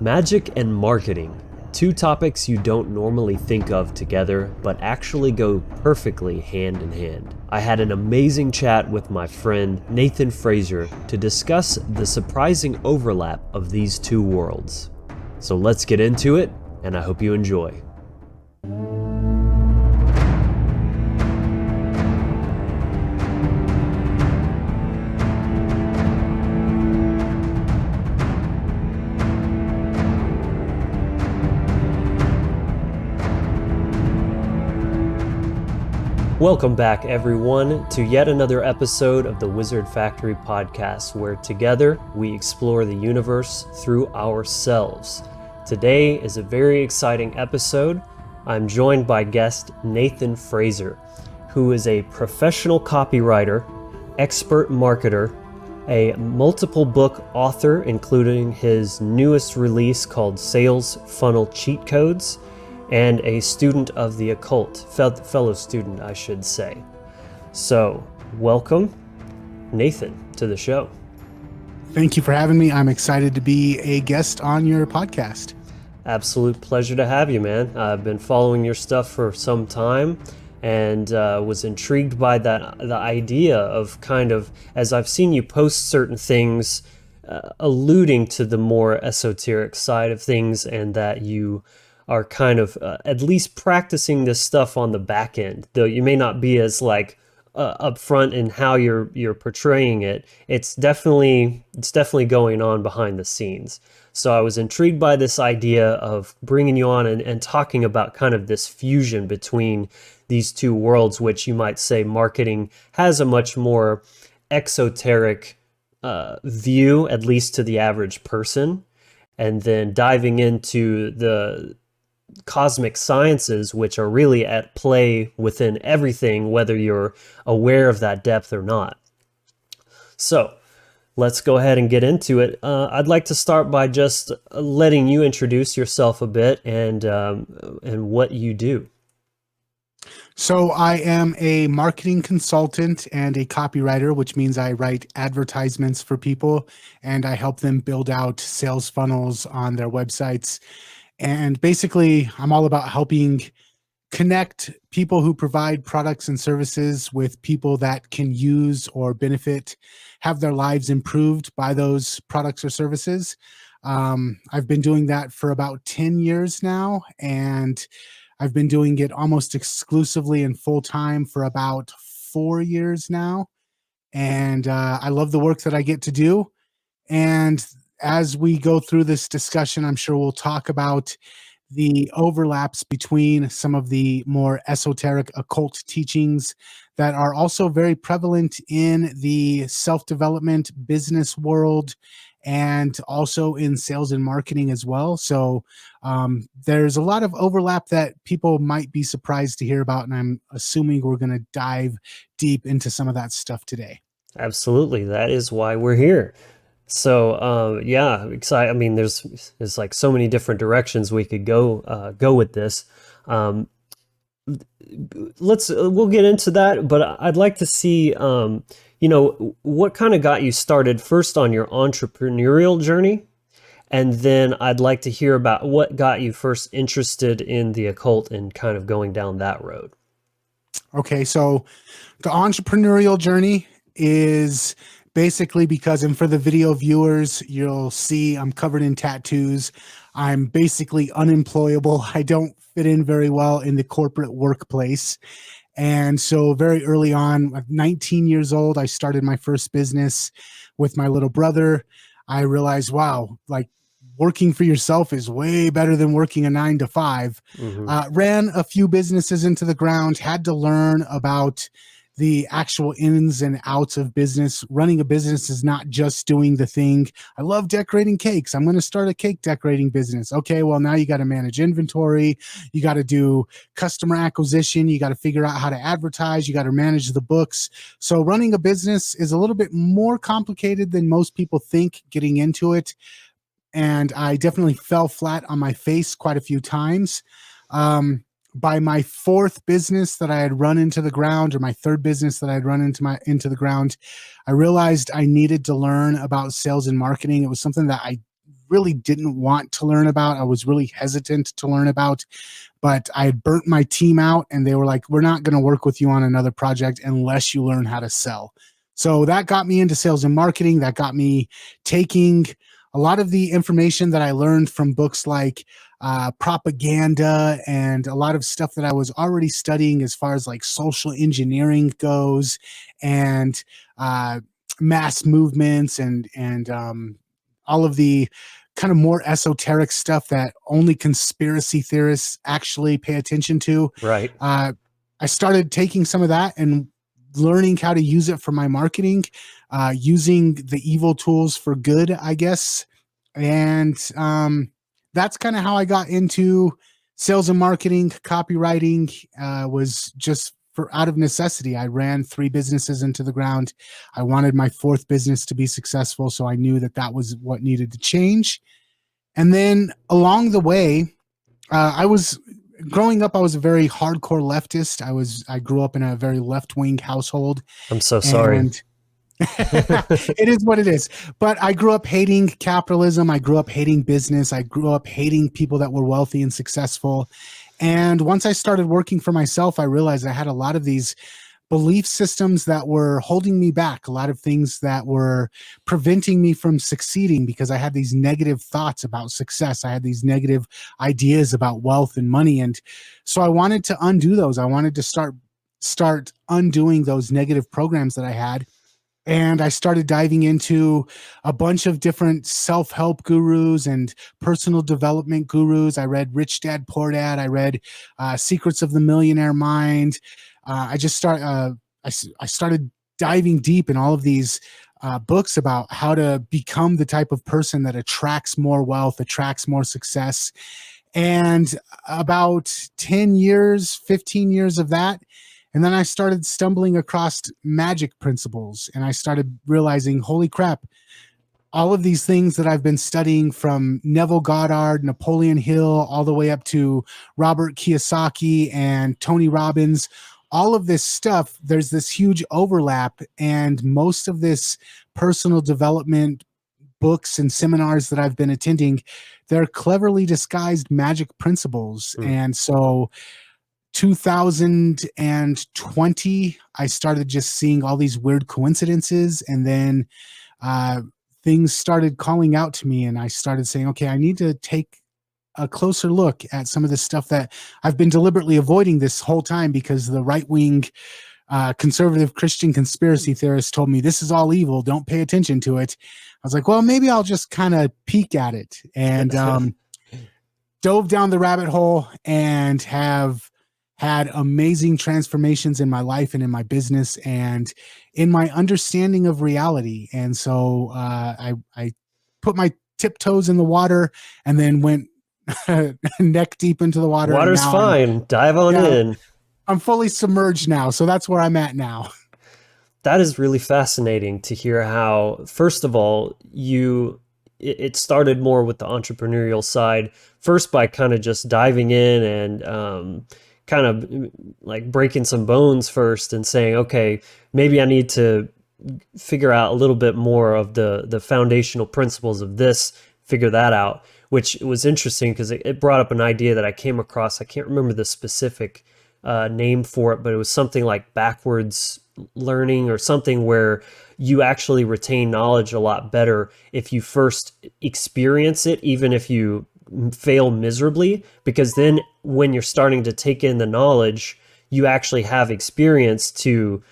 Magic and marketing, two topics you don't normally think of together, but actually go perfectly hand in hand. I had an amazing chat with my friend Nathan Fraser to discuss the surprising overlap of these two worlds. So let's get into it, and I hope you enjoy. Welcome back, everyone, to yet another episode of the Wizard Factory podcast, where together we explore the universe through ourselves. Today is a very exciting episode. I'm joined by guest Nathan Fraser, who is a professional copywriter, expert marketer, a multiple book author, including his newest release called Sales Funnel Cheat Codes, and a student of the Occult, fellow student, I should say. So, welcome, Nathan, to the show. Thank you for having me. I'm excited to be a guest on your podcast. Absolute pleasure to have you, man. I've been following your stuff for some time and was intrigued by the idea of kind of, as I've seen you post certain things alluding to the more esoteric side of things, and that you are kind of at least practicing this stuff on the back end, though you may not be as upfront in how you're portraying it. It's definitely going on behind the scenes. So I was intrigued by this idea of bringing you on and talking about kind of this fusion between these two worlds, which you might say marketing has a much more exoteric view, at least to the average person, and then diving into the cosmic sciences, which are really at play within everything, whether you're aware of that depth or not. So let's go ahead and get into it. I'd like to start by just letting you introduce yourself a bit and what you do. So I am a marketing consultant and a copywriter, which means I write advertisements for people and I help them build out sales funnels on their websites. And basically, I'm all about helping connect people who provide products and services with people that can use or benefit, have their lives improved by those products or services. I've been doing that for about 10 years now, and I've been doing it almost exclusively and full time for about 4 years now. And I love the work that I get to do. And as we go through this discussion, I'm sure we'll talk about the overlaps between some of the more esoteric occult teachings that are also very prevalent in the self-development business world and also in sales and marketing as well. So there's a lot of overlap that people might be surprised to hear about, and I'm assuming we're going to dive deep into some of that stuff today. Absolutely. That is why we're here. So yeah, excited. I mean, there's like so many different directions we could go with this. We'll get into that, but I'd like to see what kind of got you started first on your entrepreneurial journey, and then I'd like to hear about what got you first interested in the occult and kind of going down that road. Okay, so the entrepreneurial journey is basically because, and for the video viewers, you'll see I'm covered in tattoos. I'm basically unemployable. I don't fit in very well in the corporate workplace. And so very early on, at 19 years old, I started my first business with my little brother. I realized, wow, like working for yourself is way better than working a 9-to-5. Mm-hmm. Ran a few businesses into the ground, had to learn about the actual ins and outs of business. Running a business is not just doing the thing. I love decorating cakes. I'm going to start a cake decorating business. Okay, well, now you got to manage inventory. You got to do customer acquisition. You got to figure out how to advertise. You got to manage the books. So running a business is a little bit more complicated than most people think getting into it. And I definitely fell flat on my face quite a few times. By my fourth business that I had run into the ground, or my third business that I had run into the ground, I realized I needed to learn about sales and marketing. It was something that I really didn't want to learn about. I was really hesitant to learn about, but I had burnt my team out and they were like, we're not going to work with you on another project unless you learn how to sell. So that got me into sales and marketing. That got me taking a lot of the information that I learned from books like propaganda and a lot of stuff that I was already studying as far as like social engineering goes, and mass movements, and all of the kind of more esoteric stuff that only conspiracy theorists actually pay attention to. Right. I started taking some of that and learning how to use it for my marketing, using the evil tools for good, I guess. And that's kind of how I got into sales and marketing. Copywriting was just for out of necessity. I ran 3 businesses into the ground. I wanted my 4th business to be successful, so I knew that that was what needed to change. And then along the way, I was growing up. I was a very hardcore leftist. I grew up in a very left-wing household, I'm so sorry. and it is what it is. But I grew up hating capitalism. I grew up hating business. I grew up hating people that were wealthy and successful. And once I started working for myself, I realized I had a lot of these belief systems that were holding me back, a lot of things that were preventing me from succeeding because I had these negative thoughts about success. I had these negative ideas about wealth and money. And so I wanted to undo those. I wanted to start undoing those negative programs that I had. And I started diving into a bunch of different self-help gurus and personal development gurus. I read Rich Dad, Poor Dad. I read Secrets of the Millionaire Mind. I started diving deep in all of these books about how to become the type of person that attracts more wealth, attracts more success. And about 10 years, 15 years of that, and then I started stumbling across Magick principles, and I started realizing, holy crap, all of these things that I've been studying, from Neville Goddard, Napoleon Hill, all the way up to Robert Kiyosaki and Tony Robbins, all of this stuff, there's this huge overlap. And most of this personal development books and seminars that I've been attending, they're cleverly disguised magic principles. And so 2020, I started just seeing all these weird coincidences, and then things started calling out to me, and I started saying, okay, I need to take a closer look at some of this stuff that I've been deliberately avoiding this whole time because the right-wing conservative Christian conspiracy theorists told me this is all evil, don't pay attention to it. I was like, well, maybe I'll just kind of peek at it, and dove down the rabbit hole and have had amazing transformations in my life and in my business and in my understanding of reality. And so I put my tiptoes in the water and then went neck deep into the water. Water's fine. Dive on in. I'm fully submerged now. So that's where I'm at now. That is really fascinating to hear how, first of all, it started more with the entrepreneurial side, first by kind of just diving in and kind of like breaking some bones first and saying, okay, maybe I need to figure out a little bit more of the foundational principles of this, figure that out, which was interesting because it brought up an idea that I came across. I can't remember the specific name for it, but it was something like backwards learning or something where you actually retain knowledge a lot better if you first experience it, even if you fail miserably, because then when you're starting to take in the knowledge, you actually have experience to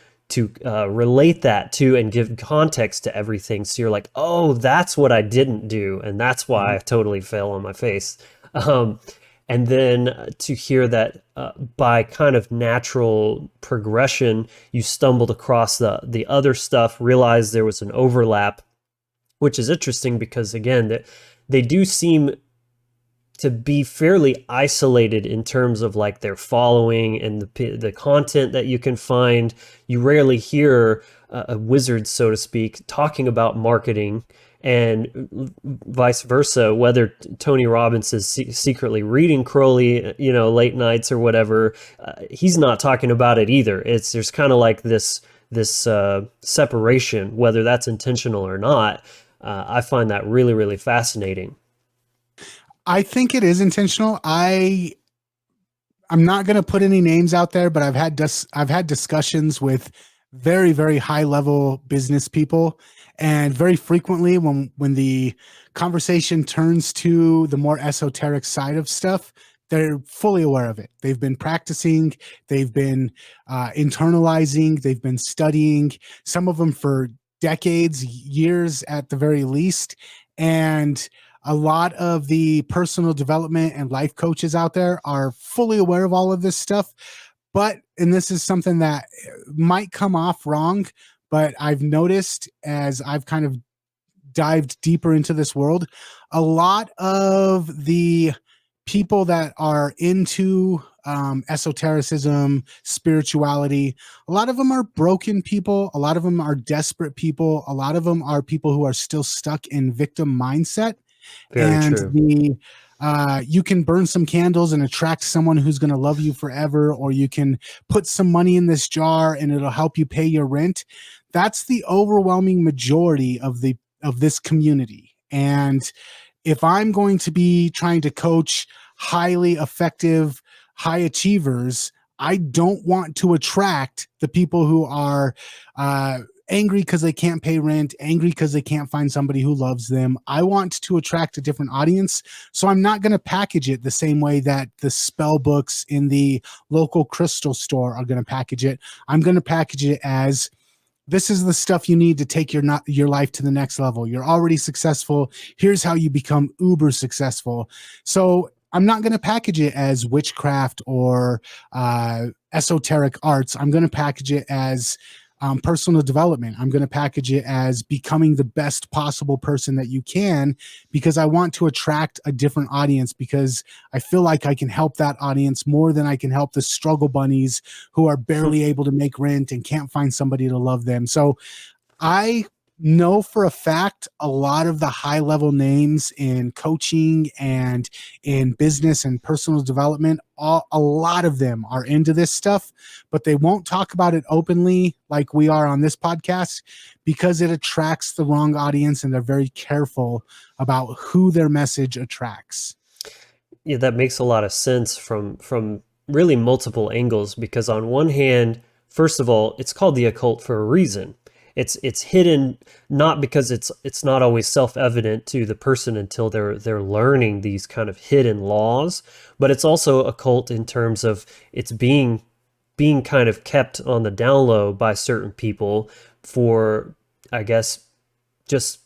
relate that to and give context to everything. So you're like, oh, that's what I didn't do, and that's why I totally fell on my face. And then to hear that by kind of natural progression, you stumbled across the other stuff, realized there was an overlap, which is interesting because, again, they do seem to be fairly isolated in terms of like their following and the content that you can find. You rarely hear a wizard, so to speak, talking about marketing, and vice versa, whether Tony Robbins is secretly reading Crowley, late nights or whatever, he's not talking about it either. There's kind of like this separation, whether that's intentional or not. I find that really, really fascinating. I think it is intentional. I'm not going to put any names out there, but I've had discussions with very very high level business people, and very frequently when the conversation turns to the more esoteric side of stuff, they're fully aware of it. They've been practicing, they've been internalizing, they've been studying. Some of them for decades, years at the very least, and a lot of the personal development and life coaches out there are fully aware of all of this stuff. But, and this is something that might come off wrong, but I've noticed as I've kind of dived deeper into this world, a lot of the people that are into esotericism, spirituality, a lot of them are broken people. A lot of them are desperate people. A lot of them are people who are still stuck in victim mindset. Very And true. the you can burn some candles and attract someone who's going to love you forever, or you can put some money in this jar and it'll help you pay your rent. That's the overwhelming majority of this community. And if I'm going to be trying to coach highly effective high achievers, I don't want to attract the people who are angry because they can't pay rent, angry because they can't find somebody who loves them. I want to attract a different audience. So I'm not going to package it the same way that the spell books in the local crystal store are going to package it. I'm going to package it as, this is the stuff you need to take your life to the next level. You're already successful. Here's how you become uber successful. So I'm not going to package it as witchcraft or esoteric arts. I'm going to package it as personal development. I'm going to package it as becoming the best possible person that you can, because I want to attract a different audience, because I feel like I can help that audience more than I can help the struggle bunnies who are barely able to make rent and can't find somebody to love them. So I know for a fact a lot of the high level names in coaching and in business and personal development, a lot of them are into this stuff, but they won't talk about it openly like we are on this podcast, because it attracts the wrong audience, and they're very careful about who their message attracts. Yeah, that makes a lot of sense from really multiple angles, because on one hand, first of all, it's called the occult for a reason. It's hidden not because it's not always self-evident to the person until they're learning these kind of hidden laws, but it's also occult in terms of it's being kind of kept on the down low by certain people for, I guess, just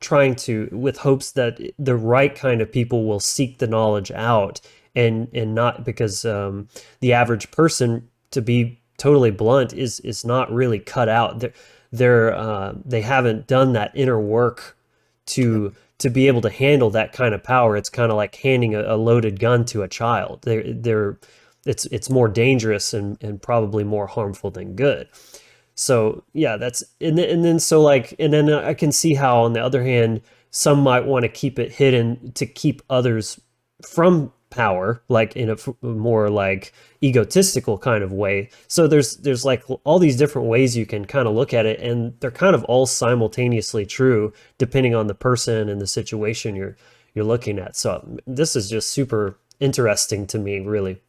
trying to, with hopes that the right kind of people will seek the knowledge out, and not because the average person, to be totally blunt, is not really cut out. They haven't done that inner work to be able to handle that kind of power. It's kind of like handing a loaded gun to a child. It's more dangerous and probably more harmful than good. So yeah, that's, and then so like, and then I can see how on the other hand, some might want to keep it hidden to keep others from power, like in a more like egotistical kind of way. So there's like all these different ways you can kind of look at it, and they're kind of all simultaneously true depending on the person and the situation you're looking at. So this is just super interesting to me, really.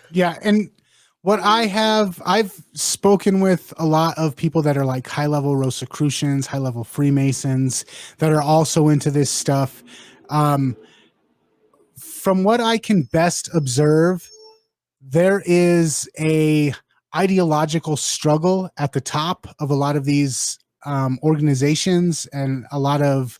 Yeah. And I've spoken with a lot of people that are like high level Rosicrucians, high level Freemasons that are also into this stuff. From what I can best observe, there is a ideological struggle at the top of a lot of these organizations and a lot of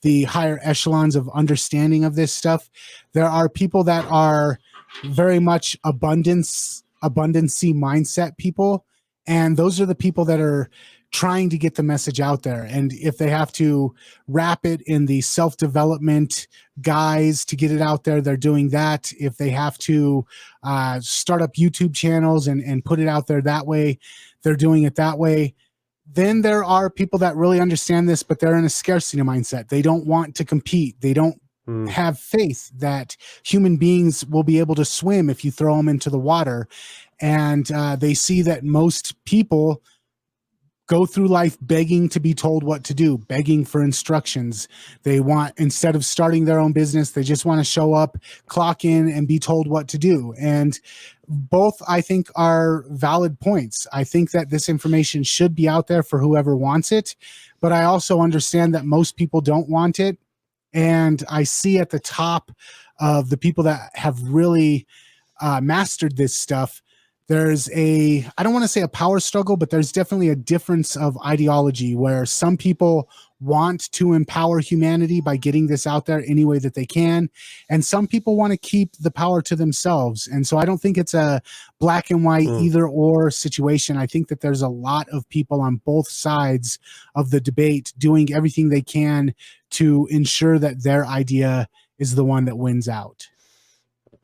the higher echelons of understanding of this stuff. There are people that are very much abundancy mindset people, and those are the people that are trying to get the message out there. And if they have to wrap it in the self-development guys to get it out there, they're doing that. If they have to start up YouTube channels and put it out there that way, they're doing it that way. Then there are people that really understand this, but they're in a scarcity mindset. They don't want to compete. They don't Mm. have faith that human beings will be able to swim if you throw them into the water. And they see that most people go through life begging to be told what to do, begging for instructions. They want, instead of starting their own business, they just want to show up, clock in, and be told what to do. And both, I think, are valid points. I think that this information should be out there for whoever wants it, but I also understand that most people don't want it. And I see at the top of the people that have really mastered this stuff, there's I don't want to say a power struggle, but there's definitely a difference of ideology where some people want to empower humanity by getting this out there any way that they can. And some people want to keep the power to themselves. And so I don't think it's a black and white either or situation. I think that there's a lot of people on both sides of the debate doing everything they can to ensure that their idea is the one that wins out.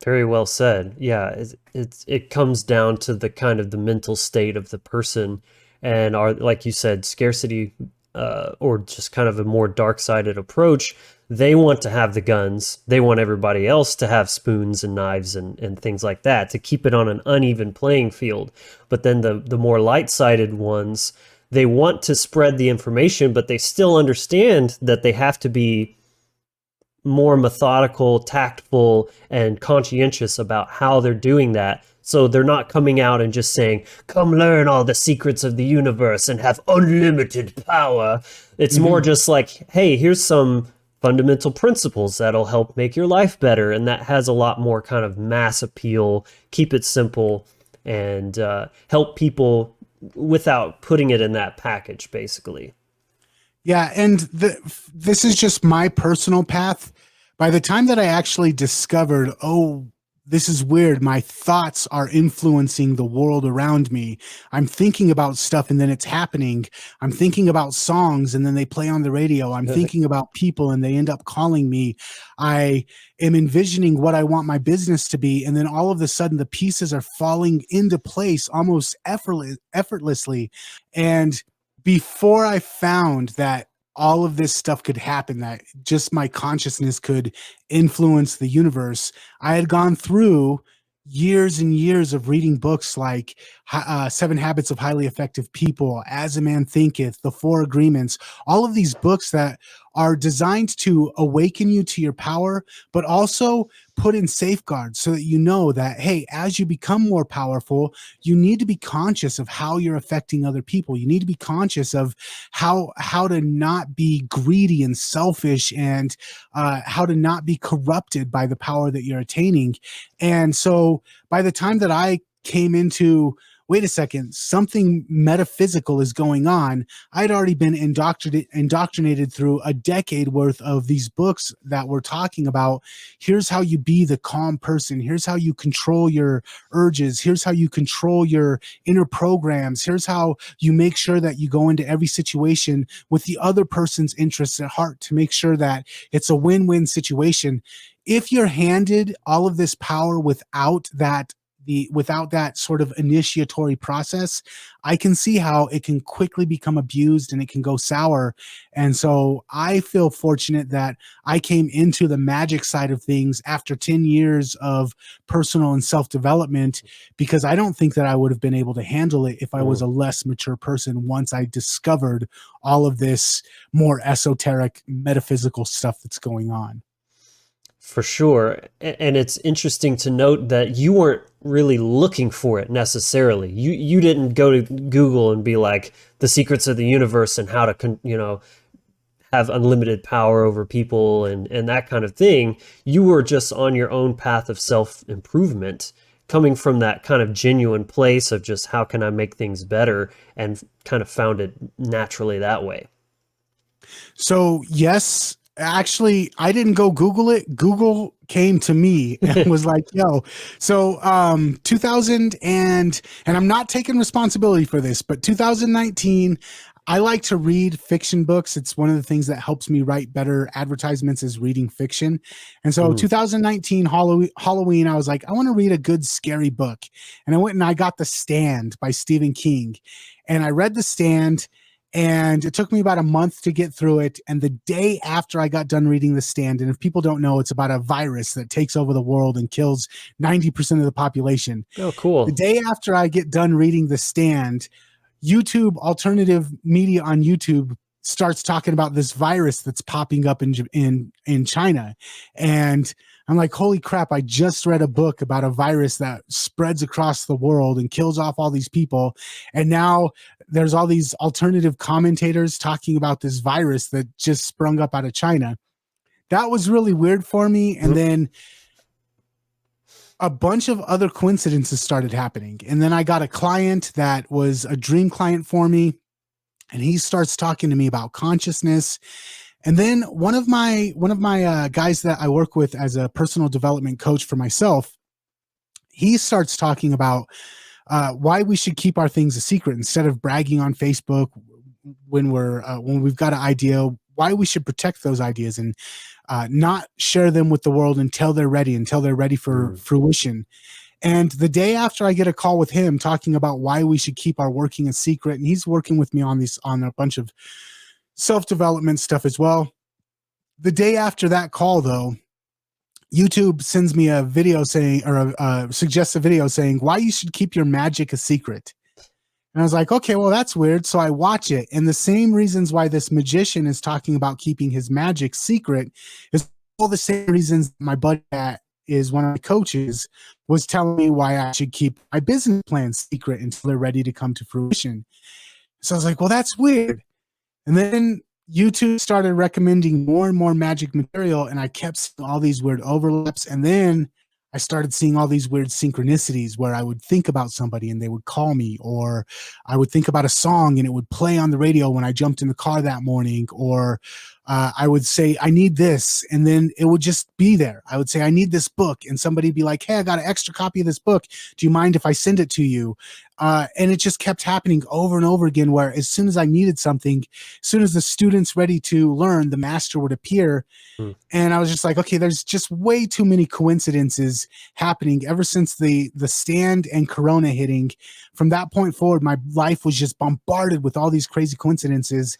Very well said. Yeah, it comes down to the kind of the mental state of the person, and like you said, scarcity, or just kind of a more dark-sided approach. They want to have the guns. They want everybody else to have spoons and knives and things like that to keep it on an uneven playing field. But then the more light-sided ones, they want to spread the information, but they still understand that they have to be more methodical, tactful, and conscientious about how they're doing that. So they're not coming out and just saying, come learn all the secrets of the universe and have unlimited power. It's more just like, hey, here's some fundamental principles that'll help make your life better. And that has a lot more kind of mass appeal, keep it simple, and help people without putting it in that package, basically. Yeah, and this is just my personal path. By the time that I actually discovered, oh, this is weird, my thoughts are influencing the world around me. I'm thinking about stuff and then it's happening. I'm thinking about songs and then they play on the radio. I'm thinking about people and they end up calling me. I am envisioning what I want my business to be. And then all of a sudden the pieces are falling into place almost effortlessly. And before I found that all of this stuff could happen, that just my consciousness could influence the universe, I had gone through years and years of reading books like 7 Habits of Highly Effective People, As a Man Thinketh, The Four Agreements, all of these books that are designed to awaken you to your power, but also put in safeguards so that you know that, hey, as you become more powerful, you need to be conscious of how you're affecting other people. You need to be conscious of how to not be greedy and selfish, and how to not be corrupted by the power that you're attaining. And so by the time that I came into, wait a second, something metaphysical is going on, I'd already been indoctrinated through a decade worth of these books that were talking about, here's how you be the calm person. Here's how you control your urges. Here's how you control your inner programs. Here's how you make sure that you go into every situation with the other person's interests at heart to make sure that it's a win-win situation. If you're handed all of this power without that sort of initiatory process, I can see how it can quickly become abused and it can go sour. And so I feel fortunate that I came into the Magick side of things after 10 years of personal and self-development, because I don't think that I would have been able to handle it if I was a less mature person once I discovered all of this more esoteric metaphysical stuff that's going on. For sure. And it's interesting to note that you weren't really looking for it necessarily. You didn't go to Google and be like, the secrets of the universe and how to, have unlimited power over people and that kind of thing. You were just on your own path of self-improvement, coming from that kind of genuine place of just how can I make things better, and kind of found it naturally that way. So yes, actually, I didn't go Google it. Google came to me and was like, yo, so 2000 and I'm not taking responsibility for this, but 2019, I like to read fiction books. It's one of the things that helps me write better advertisements is reading fiction. And so 2019 Halloween, I was like, I want to read a good scary book. And I went and I got The Stand by Stephen King. And I read The Stand, and it took me about a month to get through it. And the day after I got done reading The Stand, and if people don't know, it's about a virus that takes over the world and kills 90% of the population. Oh, cool. The day after I get done reading The Stand, YouTube, alternative media on YouTube starts talking about this virus that's popping up in China. And I'm like, holy crap, I just read a book about a virus that spreads across the world and kills off all these people. And now there's all these alternative commentators talking about this virus that just sprung up out of China. That was really weird for me. And then a bunch of other coincidences started happening. And then I got a client that was a dream client for me. And he starts talking to me about consciousness. And then one of my guys that I work with as a personal development coach for myself, he starts talking about why we should keep our things a secret instead of bragging on Facebook when we've got an idea, why we should protect those ideas and not share them with the world until they're ready for fruition. And the day after I get a call with him talking about why we should keep our working a secret, and he's working with me on a bunch of self-development stuff as well. The day after that call, though, YouTube sends me a video saying, or suggests a video saying why you should keep your magic a secret. And I was like, okay, well, that's weird. So I watch it. And the same reasons why this magician is talking about keeping his magic secret is all the same reasons my buddy that is one of my coaches was telling me why I should keep my business plans secret until they're ready to come to fruition. So I was like, well, that's weird. And then YouTube started recommending more and more magic material, and I kept seeing all these weird overlaps. And then I started seeing all these weird synchronicities where I would think about somebody and they would call me, or I would think about a song and it would play on the radio when I jumped in the car that morning, or I would say, I need this, and then it would just be there. I would say, I need this book, and somebody would be like, hey, I got an extra copy of this book. Do you mind if I send it to you? And it just kept happening over and over again, where as soon as I needed something, as soon as the student's ready to learn, the master would appear. And I was just like, okay, there's just way too many coincidences happening ever since the stand and Corona hitting. From that point forward, my life was just bombarded with all these crazy coincidences.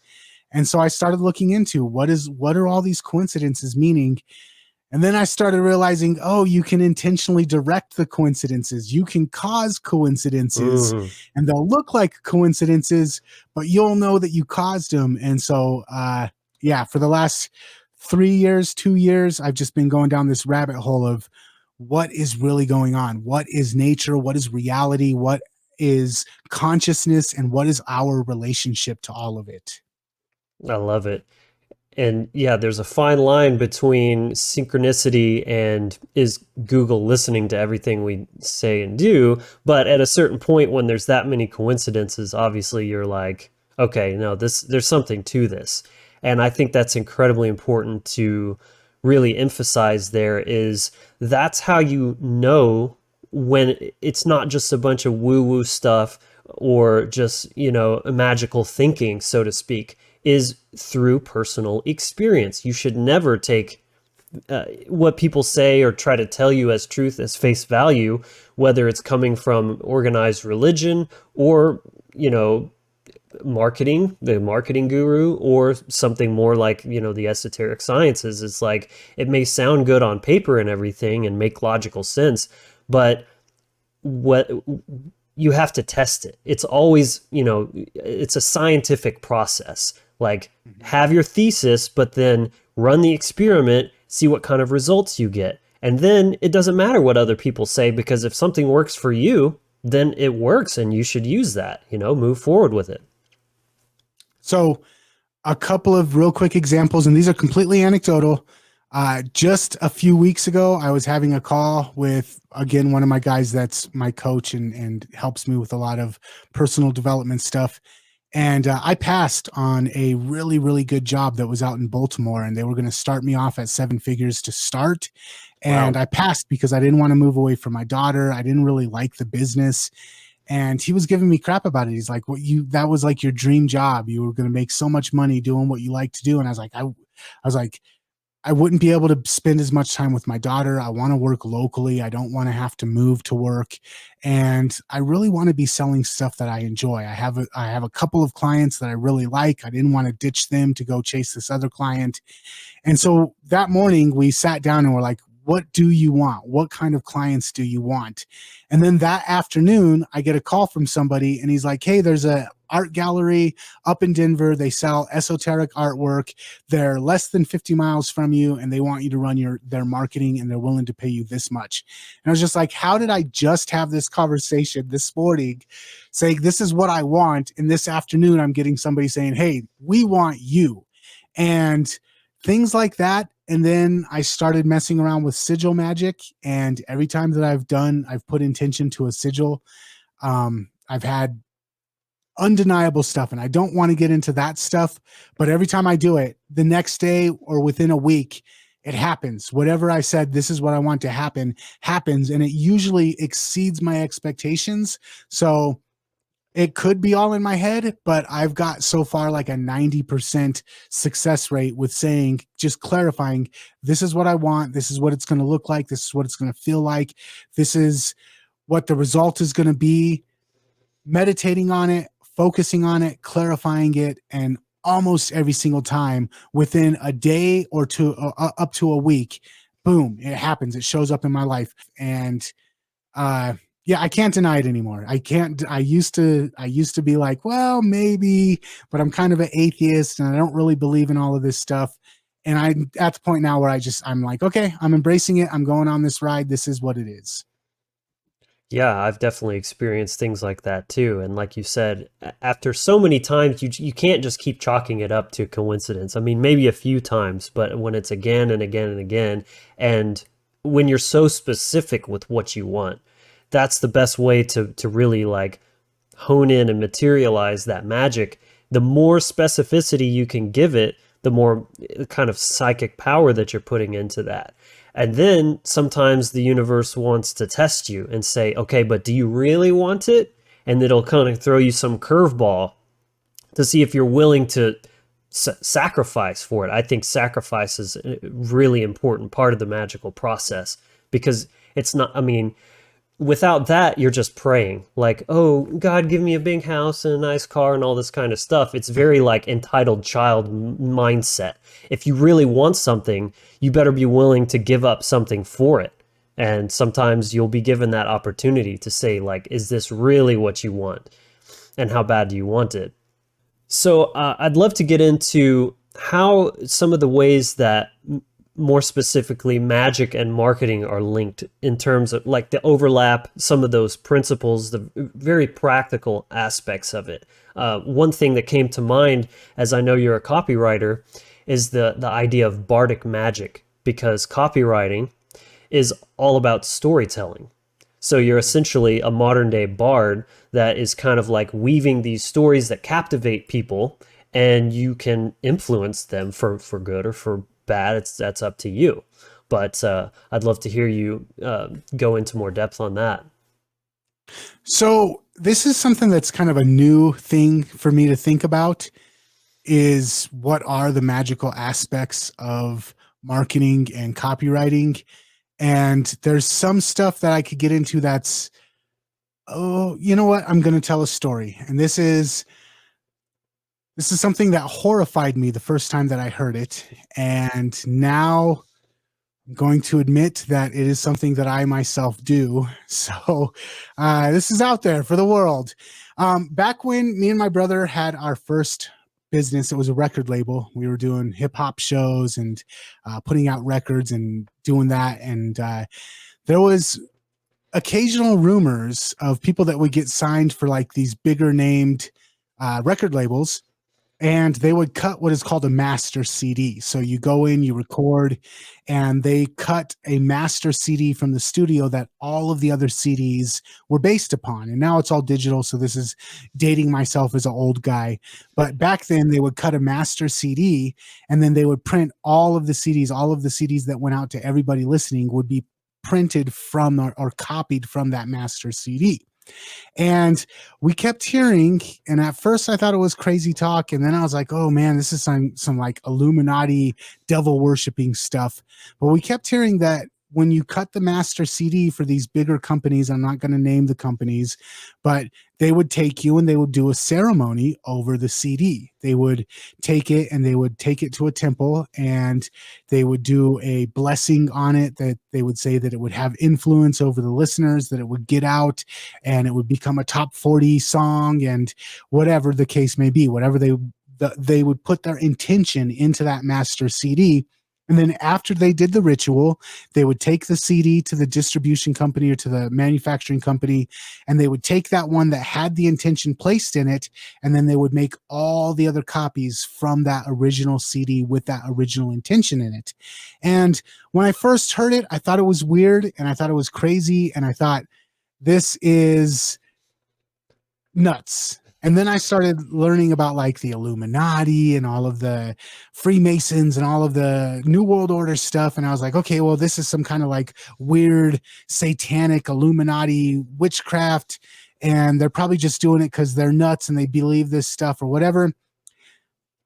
And so I started looking into what are all these coincidences meaning? And then I started realizing, oh, you can intentionally direct the coincidences. You can cause coincidences and they'll look like coincidences, but you'll know that you caused them. And so, for the last 2 years, I've just been going down this rabbit hole of what is really going on. What is nature? What is reality? What is consciousness? And what is our relationship to all of it? I love it. And yeah, there's a fine line between synchronicity and is Google listening to everything we say and do. But at a certain point, when there's that many coincidences, obviously you're like, okay, no, there's something to this. And I think that's incredibly important to really emphasize there is that's how you know when it's not just a bunch of woo-woo stuff or just, magical thinking, so to speak, is through personal experience. You should never take what people say or try to tell you as truth as face value, whether it's coming from organized religion or, marketing, the marketing guru, or something more like, the esoteric sciences. It's like, it may sound good on paper and everything and make logical sense, but what you have to test it. It's always, it's a scientific process. Like, have your thesis, but then run the experiment, see what kind of results you get. And then it doesn't matter what other people say, because if something works for you, then it works and you should use that, move forward with it. So a couple of real quick examples, and these are completely anecdotal. Just a few weeks ago, I was having a call with, again, one of my guys that's my coach and helps me with a lot of personal development stuff. And I passed on a really, really good job that was out in Baltimore, and they were going to start me off at 7 figures to start. And wow. I passed because I didn't want to move away from my daughter. I didn't really like the business. And he was giving me crap about it. He's like, that was like your dream job. You were going to make so much money doing what you like to do. And I was like, I wouldn't be able to spend as much time with my daughter. I want to work locally. I don't want to have to move to work. And I really want to be selling stuff that I enjoy. I have a couple of clients that I really like. I didn't want to ditch them to go chase this other client. And so that morning we sat down and we're like, What do you want? What kind of clients do you want? And then that afternoon, I get a call from somebody and he's like, hey, there's a art gallery up in Denver. They sell esoteric artwork. They're less than 50 miles from you and they want you to run their marketing and they're willing to pay you this much. And I was just like, how did I just have this conversation this morning saying, this is what I want? And this afternoon, I'm getting somebody saying, hey, we want you. And things like that. And then I started messing around with sigil magic. And every time that I've put intention to a sigil, I've had undeniable stuff. And I don't want to get into that stuff, but every time I do it, the next day or within a week, it happens. Whatever I said, this is what I want to happen, happens. And it usually exceeds my expectations. So it could be all in my head, but I've got so far like a 90% success rate with saying, just clarifying, this is what I want. This is what it's going to look like. This is what it's going to feel like. This is what the result is going to be. Meditating on it, focusing on it, clarifying it, and almost every single time within a day or two, up to a week, boom, it happens. It shows up in my life. And, yeah, I can't deny it anymore. I used to be like, well, maybe, but I'm kind of an atheist and I don't really believe in all of this stuff. And I'm at the point now where I'm like, okay, I'm embracing it. I'm going on this ride. This is what it is. Yeah, I've definitely experienced things like that too. And like you said, after so many times, you can't just keep chalking it up to coincidence. I mean, maybe a few times, but when it's again and again and again, and when you're so specific with what you want, that's the best way to really like hone in and materialize that magic. The more specificity you can give it, the more kind of psychic power that you're putting into that. And then sometimes the universe wants to test you and say, okay, but do you really want it? And it'll kind of throw you some curveball to see if you're willing to sacrifice for it. I think sacrifice is a really important part of the magical process because it's not, I mean, without that, you're just praying like, oh, God, give me a big house and a nice car and all this kind of stuff. It's very like entitled child mindset. If you really want something, you better be willing to give up something for it. And sometimes you'll be given that opportunity to say like, is this really what you want? And how bad do you want it? So I'd love to get into how some of the ways that more specifically magic and marketing are linked in terms of like the overlap, some of those principles, the very practical aspects of it. One thing that came to mind, as I know you're a copywriter, is the idea of bardic magic, because copywriting is all about storytelling. So you're essentially a modern day bard that is kind of like weaving these stories that captivate people, and you can influence them for good or for bad. That's up to you. But I'd love to hear you go into more depth on that. So this is something that's kind of a new thing for me to think about, is what are the magical aspects of marketing and copywriting. And there's some stuff that I could get into that's, oh, you know what? I'm going to tell a story. And this is something that horrified me the first time that I heard it. And now I'm going to admit that it is something that I myself do. So this is out there for the world. Back when me and my brother had our first business, it was a record label. We were doing hip hop shows and putting out records and doing that. And there was occasional rumors of people that would get signed for like these bigger named record labels, and they would cut what is called a master CD. So you go in, you record, and they cut a master CD from the studio that all of the other CDs were based upon. And now it's all digital, so this is dating myself as an old guy. But back then, they would cut a master CD, and then they would print all of the CDs that went out to everybody listening would be printed from or copied from that master CD. And we kept hearing, and at first I thought it was crazy talk, and then I was like, oh man, this is some like Illuminati devil worshiping stuff. But we kept hearing that when you cut the master CD for these bigger companies, I'm not going to name the companies, but they would take you and they would do a ceremony over the CD. They would take it and they would take it to a temple and they would do a blessing on it, that they would say that it would have influence over the listeners, that it would get out and it would become a top 40 song, and whatever the case may be, whatever they would put their intention into that master CD. And then after they did the ritual, they would take the CD to the distribution company or to the manufacturing company, and they would take that one that had the intention placed in it, and then they would make all the other copies from that original CD with that original intention in it. And when I first heard it, I thought it was weird and I thought it was crazy, and I thought, this is nuts. And then I started learning about like the Illuminati and all of the Freemasons and all of the New World Order stuff. And I was like, okay, well, this is some kind of like weird satanic Illuminati witchcraft. And they're probably just doing it because they're nuts and they believe this stuff or whatever.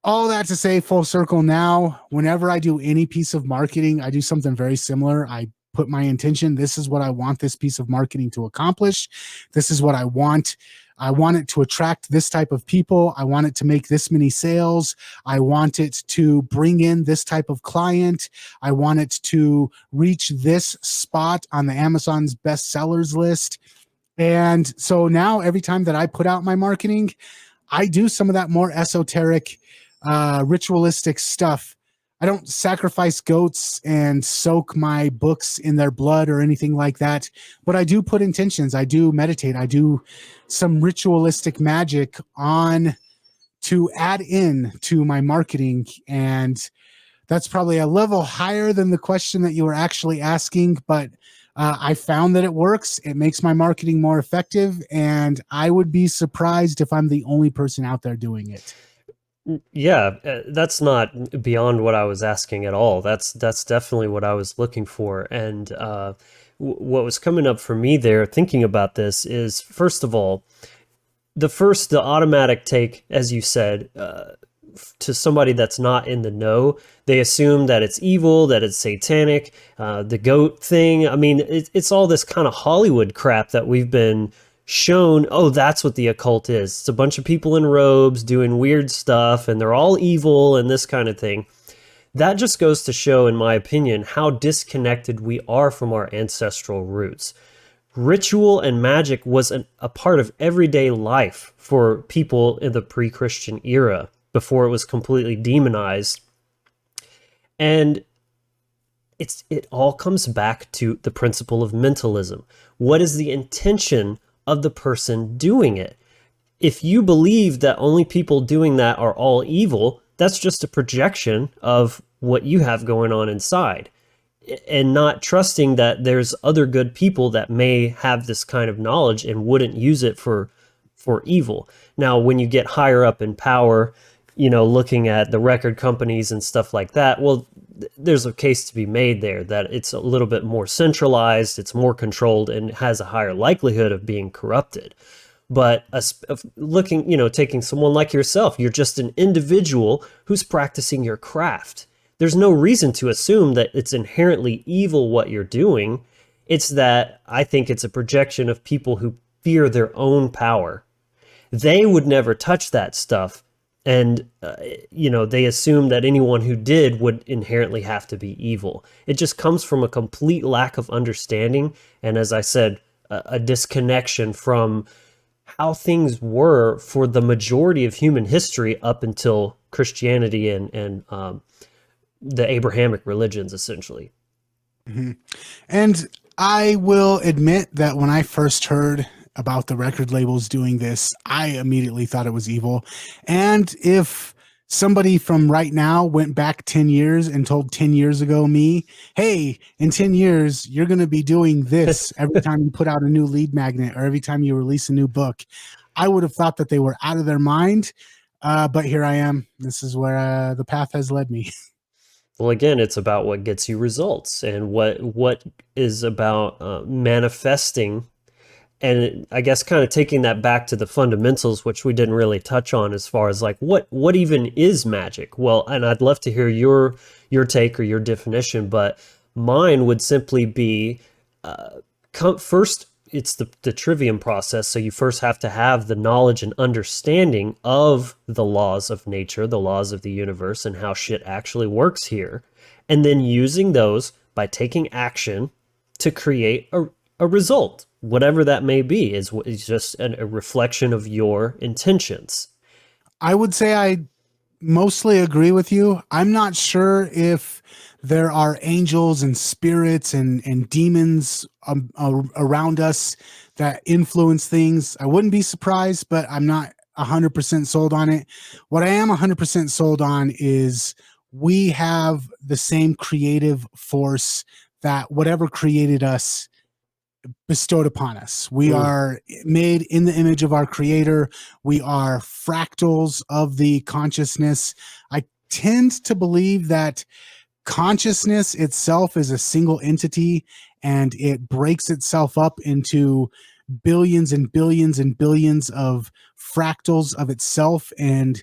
All that to say, full circle now, whenever I do any piece of marketing, I do something very similar. I put my intention. This is what I want this piece of marketing to accomplish. This is what I want. I want it to attract this type of people. I want it to make this many sales. I want it to bring in this type of client. I want it to reach this spot on the Amazon's bestsellers list. And so now every time that I put out my marketing, I do some of that more esoteric, ritualistic stuff. I don't sacrifice goats and soak my books in their blood or anything like that, but I do put intentions. I do meditate. I do some ritualistic magic on to add in to my marketing. And that's probably a level higher than the question that you were actually asking, but I found that it works. It makes my marketing more effective, and I would be surprised if I'm the only person out there doing it. Yeah, that's not beyond what I was asking at all. That's definitely what I was looking for. And what was coming up for me there, thinking about this, is first of all, the automatic take, as you said, to somebody that's not in the know, they assume that it's evil, that it's satanic, the goat thing. I mean, it's all this kind of Hollywood crap that we've been shown. Oh, that's what the occult is. It's a bunch of people in robes doing weird stuff and they're all evil and this kind of thing. That just goes to show, in my opinion, how disconnected we are from our ancestral roots. Ritual and magic was a part of everyday life for people in the pre-Christian era before it was completely demonized. And it all comes back to the principle of mentalism. What is the intention of the person doing it? If you believe that only people doing that are all evil, that's just a projection of what you have going on inside, and not trusting that there's other good people that may have this kind of knowledge and wouldn't use it for evil. Now, when you get higher up in power, looking at the record companies and stuff like that, well, there's a case to be made there that it's a little bit more centralized, it's more controlled, and has a higher likelihood of being corrupted. But taking someone like yourself, you're just an individual who's practicing your craft. There's no reason to assume that it's inherently evil what you're doing. It's that I think it's a projection of people who fear their own power. They would never touch that stuff. And, they assume that anyone who did would inherently have to be evil. It just comes from a complete lack of understanding. And as I said, a disconnection from how things were for the majority of human history up until Christianity and the Abrahamic religions, essentially. Mm-hmm. And I will admit that when I first heard about the record labels doing this, I immediately thought it was evil. And if somebody from right now went back 10 years and told 10 years ago me, hey, in 10 years, you're going to be doing this every time you put out a new lead magnet or every time you release a new book, I would have thought that they were out of their mind. But here I am. This is where the path has led me. Well, again, it's about what gets you results and what is about manifesting. And I guess kind of taking that back to the fundamentals, which we didn't really touch on as far as like what even is magic? Well, and I'd love to hear your take or your definition, but Mine would simply be first, it's the trivium process. So you first have to have the knowledge and understanding of the laws of nature, the laws of the universe, and how shit actually works here. And then using those by taking action to create a result, whatever that may be, is just a reflection of your intentions. I would say I mostly agree with you. I'm not sure if there are angels and spirits and demons around us that influence things. I wouldn't be surprised, but I'm not 100% sold on it. What I am 100% sold on is we have the same creative force that whatever created us bestowed upon us. We Mm, are made in the image of our creator. We are fractals of the consciousness. I tend to believe that consciousness itself is a single entity and it breaks itself up into billions and billions and billions of fractals of itself and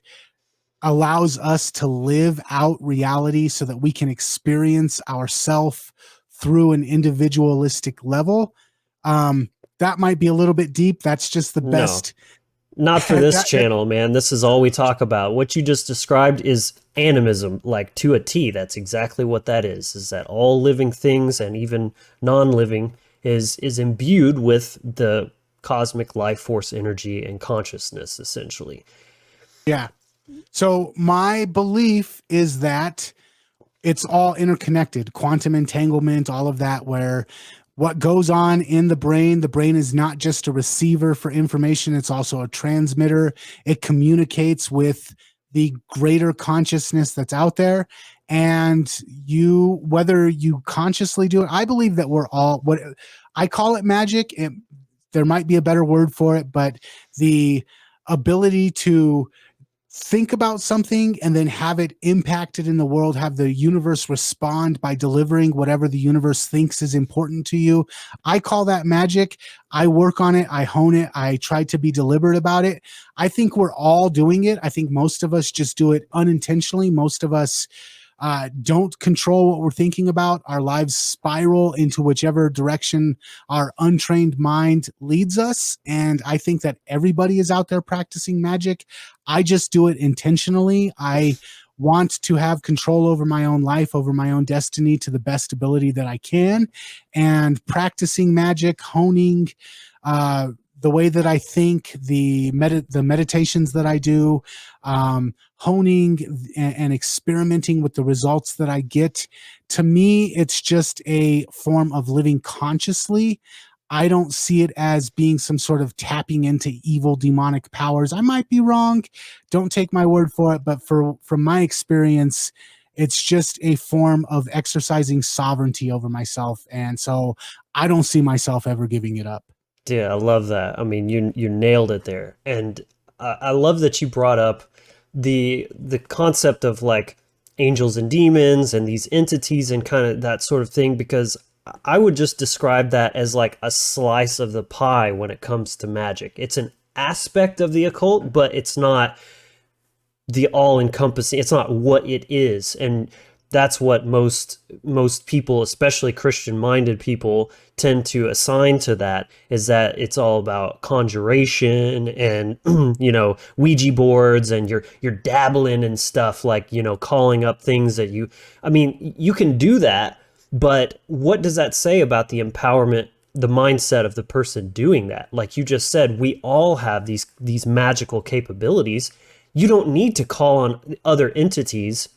allows us to live out reality so that we can experience ourself through an individualistic level. That might be a little bit deep. That's just the no, best. not for this channel, man. This is all we talk about. What you just described is animism, like to a T. That's exactly what that is that all living things and even non-living is imbued with the cosmic life force energy and consciousness, essentially. Yeah. So my belief is that it's all interconnected, quantum entanglement, all of that, where what goes on in the brain is not just a receiver for information, it's also a transmitter. It communicates with the greater consciousness that's out there. And you, whether you consciously do it, I believe that we're all, what I call it, magic. There might be a better word for it, but the ability to think about something and then have it impacted in the world, have the universe respond by delivering whatever the universe thinks is important to you. I call that magic. I work on it. I hone it. I try to be deliberate about it. I think we're all doing it. I think most of us just do it unintentionally. Most of us don't control what we're thinking about. Our lives spiral into whichever direction our untrained mind leads us. And I think that everybody is out there practicing magic. I just do it intentionally. I want to have control over my own life, over my own destiny to the best ability that I can. And practicing magic, honing the way that I think, the meditations that I do, honing and experimenting with the results that I get. To me, it's just a form of living consciously. I don't see it as being some sort of tapping into evil demonic powers. I might be wrong. Don't take my word for it. But from my experience, it's just a form of exercising sovereignty over myself. And so I don't see myself ever giving it up. Yeah, I love that. I mean, you nailed it there, and I love that you brought up the concept of like angels and demons and these entities and kind of that sort of thing, because I would just describe that as like a slice of the pie when it comes to magic. It's an aspect of the occult, but it's not the all-encompassing. It's not what it is, and that's what most people, especially Christian-minded people, tend to assign to that, is that it's all about conjuration and Ouija boards, and you're dabbling in stuff like calling up things that you. I mean, you can do that, but what does that say about the empowerment, the mindset of the person doing that? Like you just said, we all have these magical capabilities. You don't need to call on other entities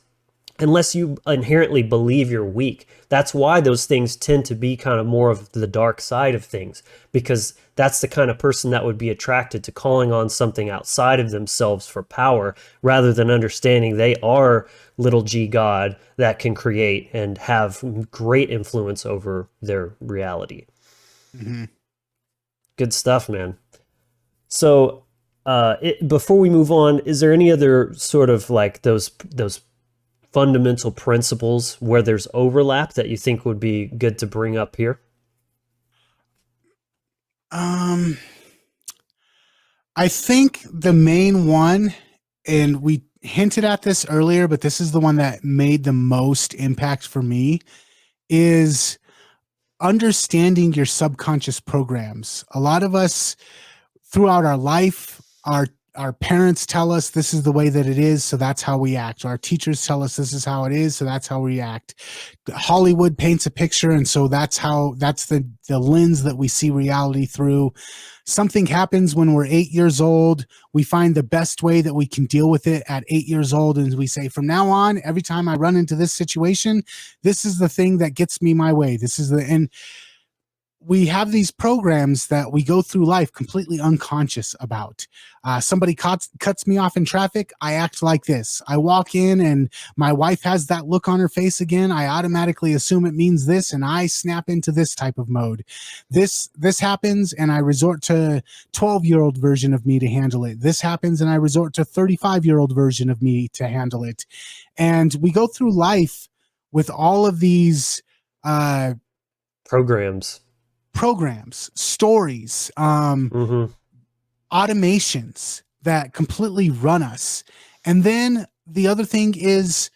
unless you inherently believe you're weak. That's why those things tend to be kind of more of the dark side of things, because that's the kind of person that would be attracted to calling on something outside of themselves for power, rather than understanding they are little g God that can create and have great influence over their reality. Mm-hmm. Good stuff, man. So, before we move on, is there any other sort of like those fundamental principles where there's overlap that you think would be good to bring up here? Um, I think the main one, and we hinted at this earlier, but this is the one that made the most impact for me, is understanding your subconscious programs. A lot of us throughout our life, our parents tell us this is the way that it is, so that's how we act. Our teachers tell us this is how it is, so that's how we act. Hollywood paints a picture, and so that's the lens that we see reality through. Something happens when we're 8 years old. We find the best way that we can deal with it at 8 years old. And we say, from now on, every time I run into this situation, this is the thing that gets me my way. And we have these programs that we go through life completely unconscious about. Somebody cuts me off in traffic, I act like this. I walk in and my wife has that look on her face again. I automatically assume it means this, and I snap into this type of mode. This happens, and I resort to 12-year-old version of me to handle it. This happens, and I resort to 35-year-old version of me to handle it. And we go through life with all of these programs, stories, automations that completely run us. And then the other thing is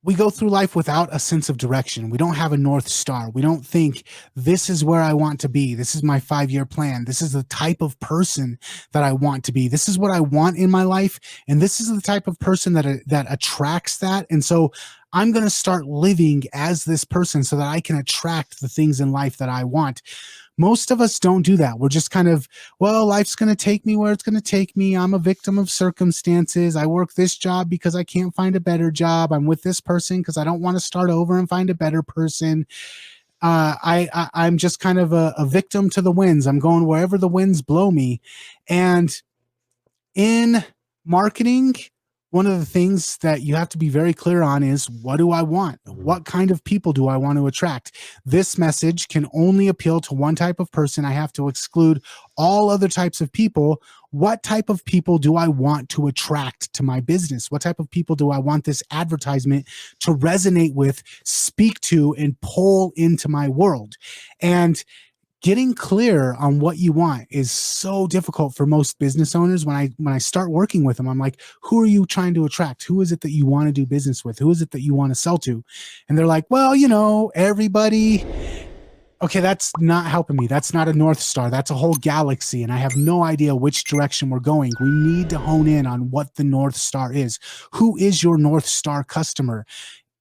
we go through life without a sense of direction. We don't have a North Star. We don't think this is where I want to be. This is my 5-year plan. This is the type of person that I want to be. This is what I want in my life. And this is the type of person that attracts that. And so I'm going to start living as this person so that I can attract the things in life that I want. Most of us don't do that. We're just kind of, well, life's going to take me where it's going to take me. I'm a victim of circumstances. I work this job because I can't find a better job. I'm with this person because I don't want to start over and find a better person. I'm just kind of a victim to the winds. I'm going wherever the winds blow me. And in marketing, one of the things that you have to be very clear on is, what do I want? What kind of people do I want to attract? This message can only appeal to one type of person. I have to exclude all other types of people. What type of people do I want to attract to my business? What type of people do I want this advertisement to resonate with, speak to, and pull into my world? And getting clear on what you want is so difficult for most business owners. When I start working with them, I'm like, who are you trying to attract? Who is it that you want to do business with? Who is it that you want to sell to? And they're like, well, everybody. Okay, that's not helping me. That's not a North Star. That's a whole galaxy, and I have no idea which direction we're going. We need to hone in on what the North Star is. Who is your North Star customer?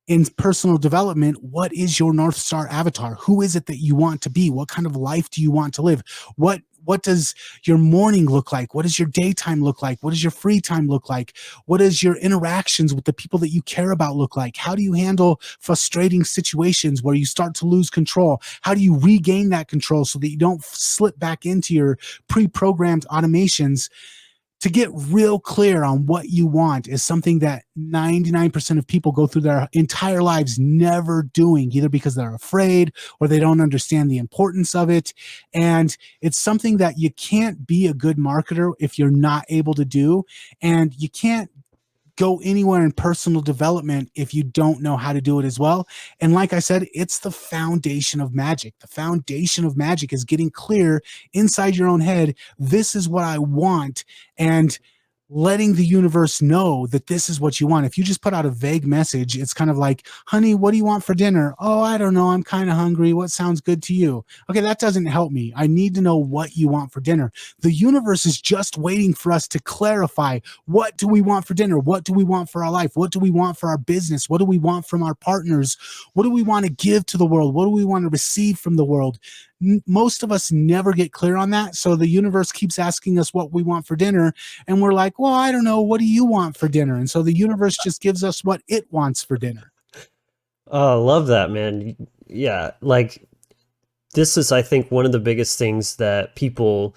In personal development, what is your North Star avatar? Who is it that you want to be? What kind of life do you want to live? What does your morning look like? What does your daytime look like? What does your free time look like? What does your interactions with the people that you care about look like? How do you handle frustrating situations where you start to lose control? How do you regain that control so that you don't slip back into your pre-programmed automations? To get real clear on what you want is something that 99% of people go through their entire lives never doing, either because they're afraid or they don't understand the importance of it. And it's something that you can't be a good marketer if you're not able to do. And you can't go anywhere in personal development if you don't know how to do it as well. And like I said, it's the foundation of magic. The foundation of magic is getting clear inside your own head. This is what I want. And letting the universe know that this is what you want. If you just put out a vague message, it's kind of like, honey, what do you want for dinner? Oh, I don't know. I'm kind of hungry. What sounds good to you? Okay, that doesn't help me. I need to know what you want for dinner. The universe is just waiting for us to clarify, what do we want for dinner? What do we want for our life? What do we want for our business? What do we want from our partners? What do we want to give to the world? What do we want to receive from the world? Most of us never get clear on that. So the universe keeps asking us what we want for dinner. And we're like, well, I don't know. What do you want for dinner? And so the universe just gives us what it wants for dinner. Oh, I love that, man. Yeah, like this is, I think, one of the biggest things that people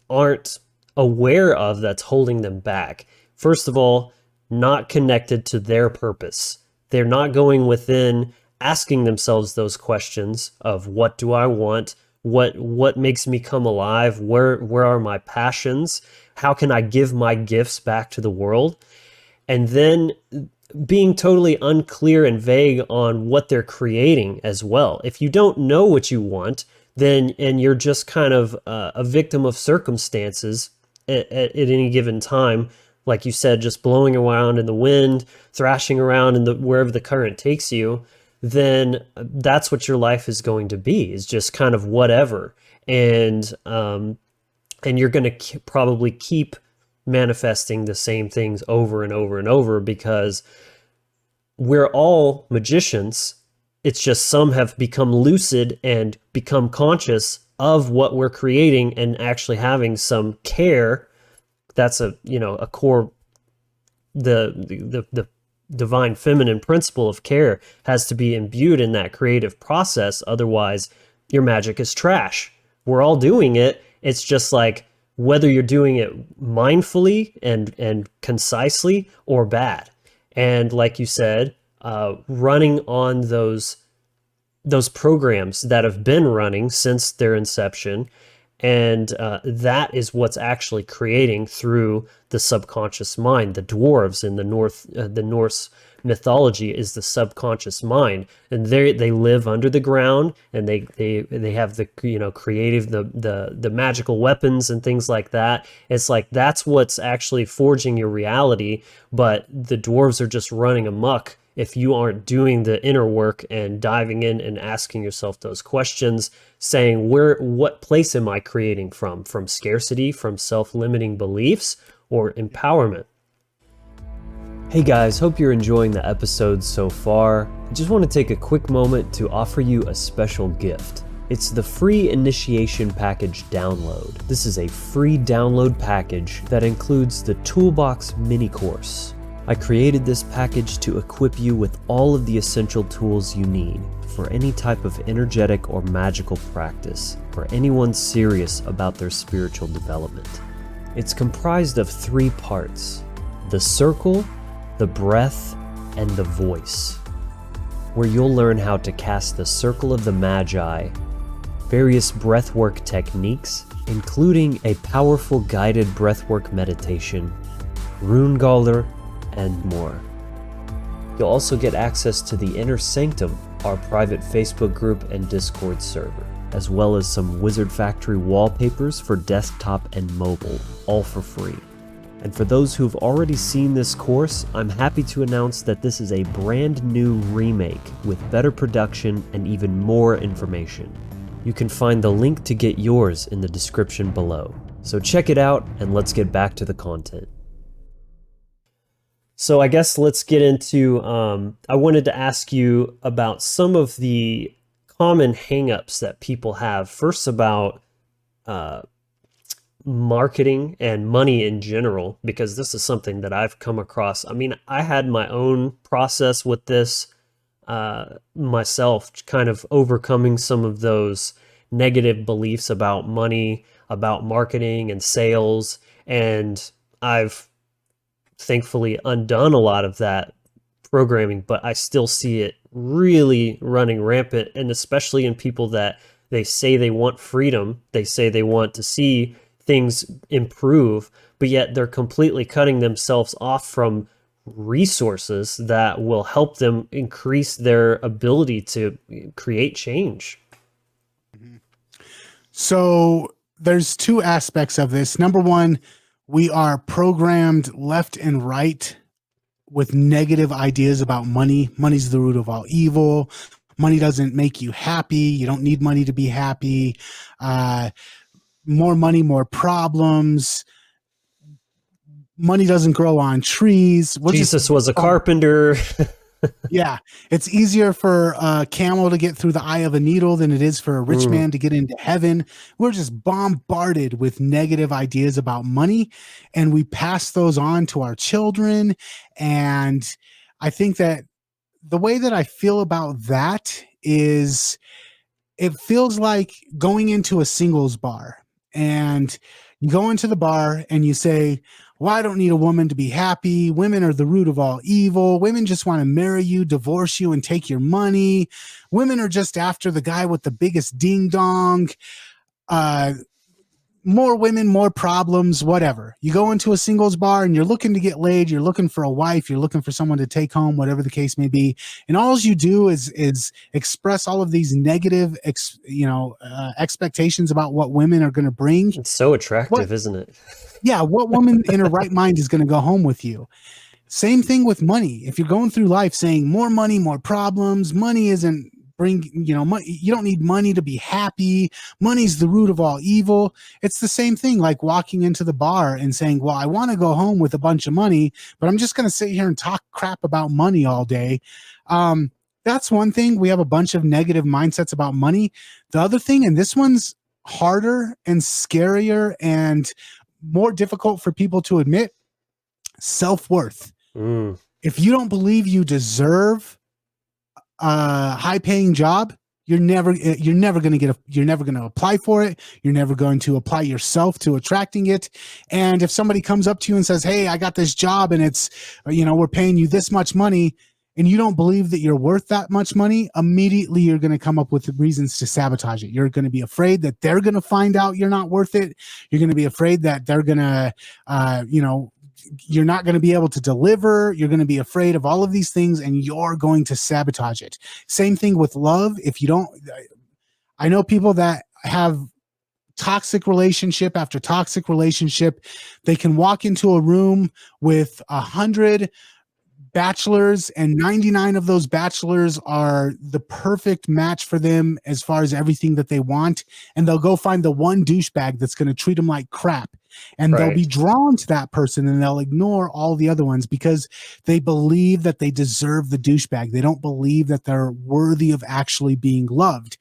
aren't aware of that's holding them back. First of all, not connected to their purpose. They're not going within, asking themselves those questions of, what do I want? What makes me come alive? Where are my passions? How can I give my gifts back to the world? And then being totally unclear and vague on what they're creating as well. If you don't know what you want, then, and you're just kind of a victim of circumstances at any given time, like you said, just blowing around in the wind, thrashing around in wherever the current takes you, then that's what your life is going to be, is just kind of whatever. And you're going to probably keep manifesting the same things over and over and over, because we're all magicians. It's just some have become lucid and become conscious of what we're creating and actually having some care. That's a core, the divine feminine principle of care has to be imbued in that creative process. Otherwise, your magic is trash. We're all doing it. It's just like whether you're doing it mindfully and concisely or bad. And like you said, running on those programs that have been running since their inception, and that is what's actually creating through the subconscious mind. The dwarves in the Norse mythology is the subconscious mind, and they live under the ground, and they have the creative, the magical weapons and things like that. It's like that's what's actually forging your reality, but the dwarves are just running amok if you aren't doing the inner work and diving in and asking yourself those questions, saying, what place am I creating from? From scarcity, from self-limiting beliefs, or empowerment? Hey guys, hope you're enjoying the episode so far. I just want to take a quick moment to offer you a special gift. It's the free initiation package download. This is a free download package that includes the Toolbox mini course. I created this package to equip you with all of the essential tools you need for any type of energetic or magical practice for anyone serious about their spiritual development. It's comprised of 3 parts: the circle, the breath, and the voice, where you'll learn how to cast the circle of the Magi, various breathwork techniques, including a powerful guided breathwork meditation, rune galler, and more. You'll also get access to the Inner Sanctum, our private Facebook group and Discord server, as well as some Wizard Factory wallpapers for desktop and mobile, all for free. And for those who've already seen this course, I'm happy to announce that this is a brand new remake with better production and even more information. You can find the link to get yours in the description below. So check it out, and let's get back to the content. So I guess let's get into, I wanted to ask you about some of the common hangups that people have. First, about marketing and money in general, because this is something that I've come across. I mean, I had my own process with this myself, kind of overcoming some of those negative beliefs about money, about marketing and sales, and I've thankfully undone a lot of that programming, but I still see it really running rampant, and especially in people that they say they want freedom, they say they want to see things improve, but yet they're completely cutting themselves off from resources that will help them increase their ability to create change. So there's 2 aspects of this. Number one, we are programmed left and right with negative ideas about money. Money's the root of all evil. Money doesn't make you happy. You don't need money to be happy. More money, more problems. Money doesn't grow on trees. Jesus was a carpenter. Yeah, it's easier for a camel to get through the eye of a needle than it is for a rich man to get into heaven. We're just bombarded with negative ideas about money, and we pass those on to our children. And I think that the way that I feel about that is it feels like going into a singles bar, and you go into the bar and you say, well, I don't need a woman to be happy. Women are the root of all evil. Women just want to marry you, divorce you, and take your money. Women are just after the guy with the biggest ding dong. More women, more problems, whatever. You go into a singles bar and you're looking to get laid. You're looking for a wife. You're looking for someone to take home, whatever the case may be. And all you do is express all of these negative, expectations about what women are going to bring. It's so attractive, isn't it? Yeah, what woman in her right mind is going to go home with you? Same thing with money. If you're going through life saying more money, more problems, money isn't you don't need money to be happy. Money's the root of all evil. It's the same thing like walking into the bar and saying, well, I want to go home with a bunch of money, but I'm just going to sit here and talk crap about money all day. That's one thing. We have a bunch of negative mindsets about money. The other thing, and this one's harder and scarier and more difficult for people to admit, self-worth. If you don't believe you deserve a high-paying job, you're never going to apply for it. You're never going to apply yourself to attracting it. And if somebody comes up to you and says, hey, I got this job and it's, we're paying you this much money, and you don't believe that you're worth that much money, immediately you're going to come up with reasons to sabotage it. You're going to be afraid that they're going to find out you're not worth it. You're going to be afraid that they're going to, you're not going to be able to deliver. You're going to be afraid of all of these things, and you're going to sabotage it. Same thing with love. I know people that have toxic relationship after toxic relationship. They can walk into a room with 100 bachelors, and 99 of those bachelors are the perfect match for them as far as everything that they want. And they'll go find the one douchebag that's going to treat them like crap. And they'll be drawn to that person, and they'll ignore all the other ones because they believe that they deserve the douchebag. They don't believe that they're worthy of actually being loved.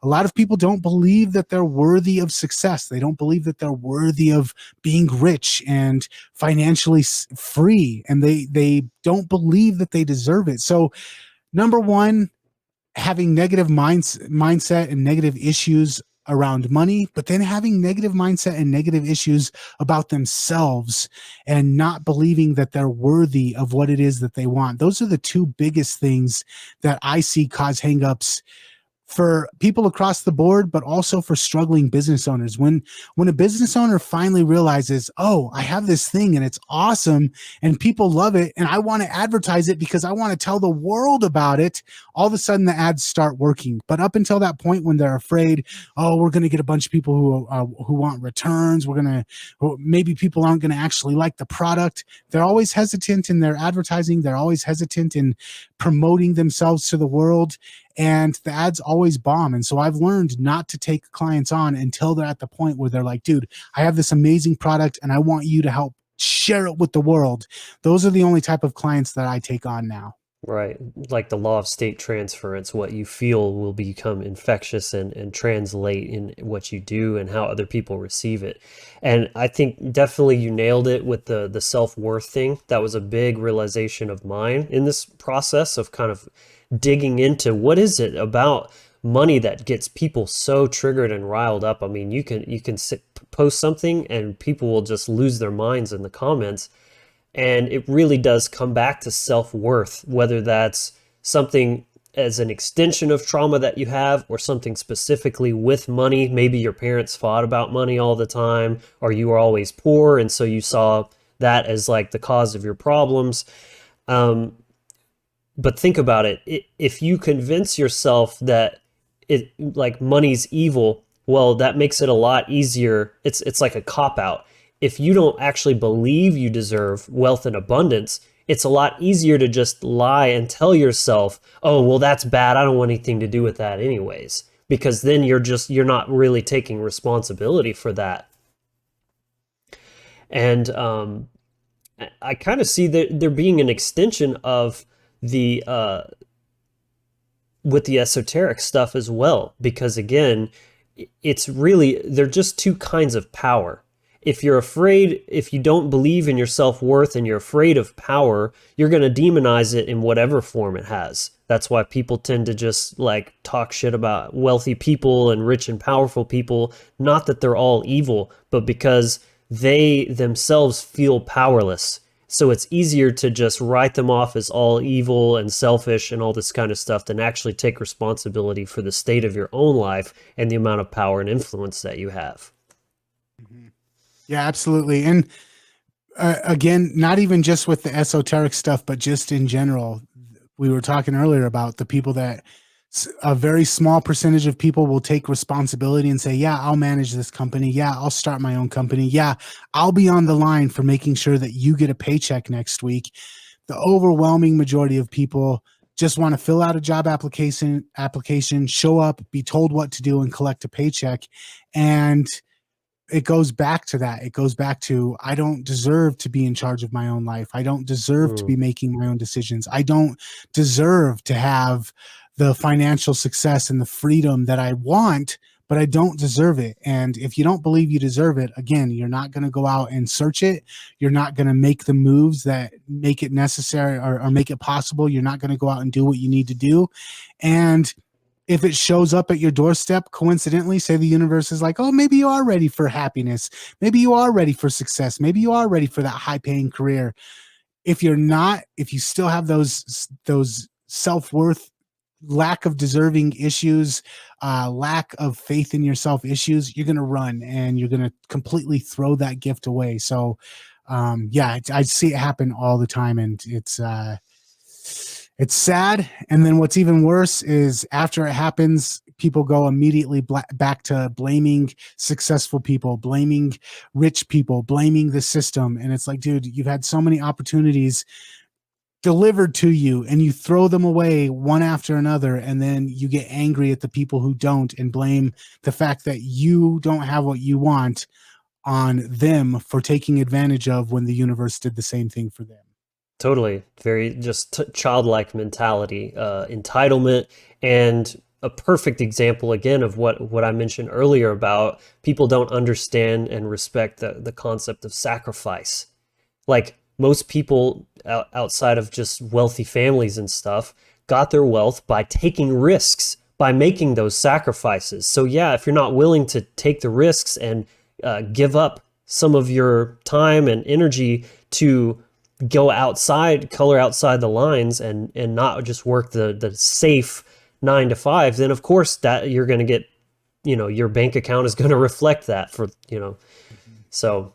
A lot of people don't believe that they're worthy of success. They don't believe that they're worthy of being rich and financially free. And they don't believe that they deserve it. So number one, having negative mindset and negative issues around money, but then having negative mindset and negative issues about themselves and not believing that they're worthy of what it is that they want. Those are the two biggest things that I see cause hangups for people across the board, but also for struggling business owners. When a business owner finally realizes, oh, I have this thing and it's awesome and people love it and I want to advertise it because I want to tell the world about it, all of a sudden the ads start working. But up until that point, when they're afraid, oh, we're going to get a bunch of people who want returns, maybe people aren't going to actually like the product. They're always hesitant in their advertising. They're always hesitant in promoting themselves to the world. And the ads always bomb. And so I've learned not to take clients on until they're at the point where they're like, dude, I have this amazing product and I want you to help share it with the world. Those are the only type of clients that I take on now. Right. Like the law of state transference, what you feel will become infectious and translate in what you do and how other people receive it. And I think definitely you nailed it with the self-worth thing. That was a big realization of mine in this process of kind of digging into what is it about money that gets people so triggered and riled up. I mean, you can post something and people will just lose their minds in the comments. And it really does come back to self-worth, whether that's something as an extension of trauma that you have or something specifically with money. Maybe your parents fought about money all the time, or you were always poor, and so you saw that as like the cause of your problems. But think about it. If you convince yourself that like money's evil, well, that makes it a lot easier. It's like a cop-out. If you don't actually believe you deserve wealth and abundance, it's a lot easier to just lie and tell yourself, oh, well, that's bad. I don't want anything to do with that anyways, because then you're not really taking responsibility for that. And I kind of see that there being an extension of the with the esoteric stuff as well, because again, it's really, they're just two kinds of power. If you're afraid, if you don't believe in your self-worth and you're afraid of power, you're going to demonize it in whatever form it has. That's why people tend to just like talk shit about wealthy people and rich and powerful people. Not that they're all evil, but because they themselves feel powerless. So it's easier to just write them off as all evil and selfish and all this kind of stuff than actually take responsibility for the state of your own life and the amount of power and influence that you have. Yeah, absolutely. And again, not even just with the esoteric stuff, but just in general. We were talking earlier about the people that a very small percentage of people will take responsibility and say, yeah, I'll manage this company. Yeah, I'll start my own company. Yeah, I'll be on the line for making sure that you get a paycheck next week. the overwhelming majority of people just want to fill out a job application, show up, be told what to do, and collect a paycheck. And it goes back to that. It goes back to, I don't deserve to be in charge of my own life. I don't deserve to be making my own decisions. I don't deserve to have the financial success and the freedom that I want, but I don't deserve it. And if you don't believe you deserve it, again, you're not going to go out and search it. You're not going to make the moves that make it necessary or make it possible. You're not going to go out and do what you need to do. And if it shows up at your doorstep, coincidentally, say the universe is like, oh, maybe you are ready for happiness. Maybe you are ready for success. Maybe you are ready for that high paying career. If you're not, if you still have those self-worth, lack of deserving issues, lack of faith in yourself issues, you're going to run and you're going to completely throw that gift away. So, yeah, I see it happen all the time, and it's sad. And then what's even worse is after it happens, people go immediately back to blaming successful people, blaming rich people, blaming the system. And it's like, dude, you've had so many opportunities delivered to you and you throw them away one after another. And then you get angry at the people who don't and blame the fact that you don't have what you want on them for taking advantage of when the universe did the same thing for them. Totally. Very just childlike mentality, entitlement, and a perfect example again of what I mentioned earlier about people don't understand and respect the concept of sacrifice. Like most people outside of just wealthy families and stuff got their wealth by taking risks, by making those sacrifices. So yeah, if you're not willing to take the risks and give up some of your time and energy to go outside, color outside the lines, and not just work the safe 9 to 5, then of course that you're going to get, your bank account is going to reflect that for, so.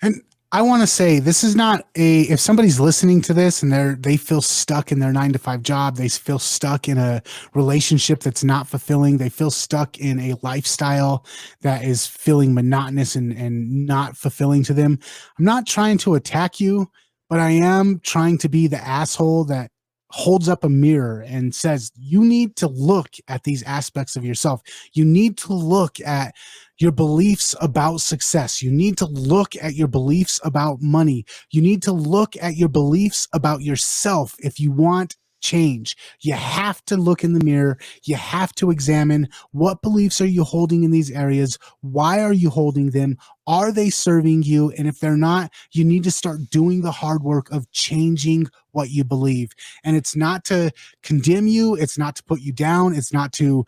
And I want to say, this is not if somebody's listening to this and they feel stuck in their 9 to 5 job, they feel stuck in a relationship that's not fulfilling, they feel stuck in a lifestyle that is feeling monotonous and not fulfilling to them. I'm not trying to attack you, but I am trying to be the asshole that holds up a mirror and says, you need to look at these aspects of yourself. You need to look at your beliefs about success. You need to look at your beliefs about money. You need to look at your beliefs about yourself if you want change. You have to look in the mirror. You have to examine, what beliefs are you holding in these areas? Why are you holding them? Are they serving you? And if they're not, you need to start doing the hard work of changing what you believe. And it's not to condemn you. It's not to put you down. It's not to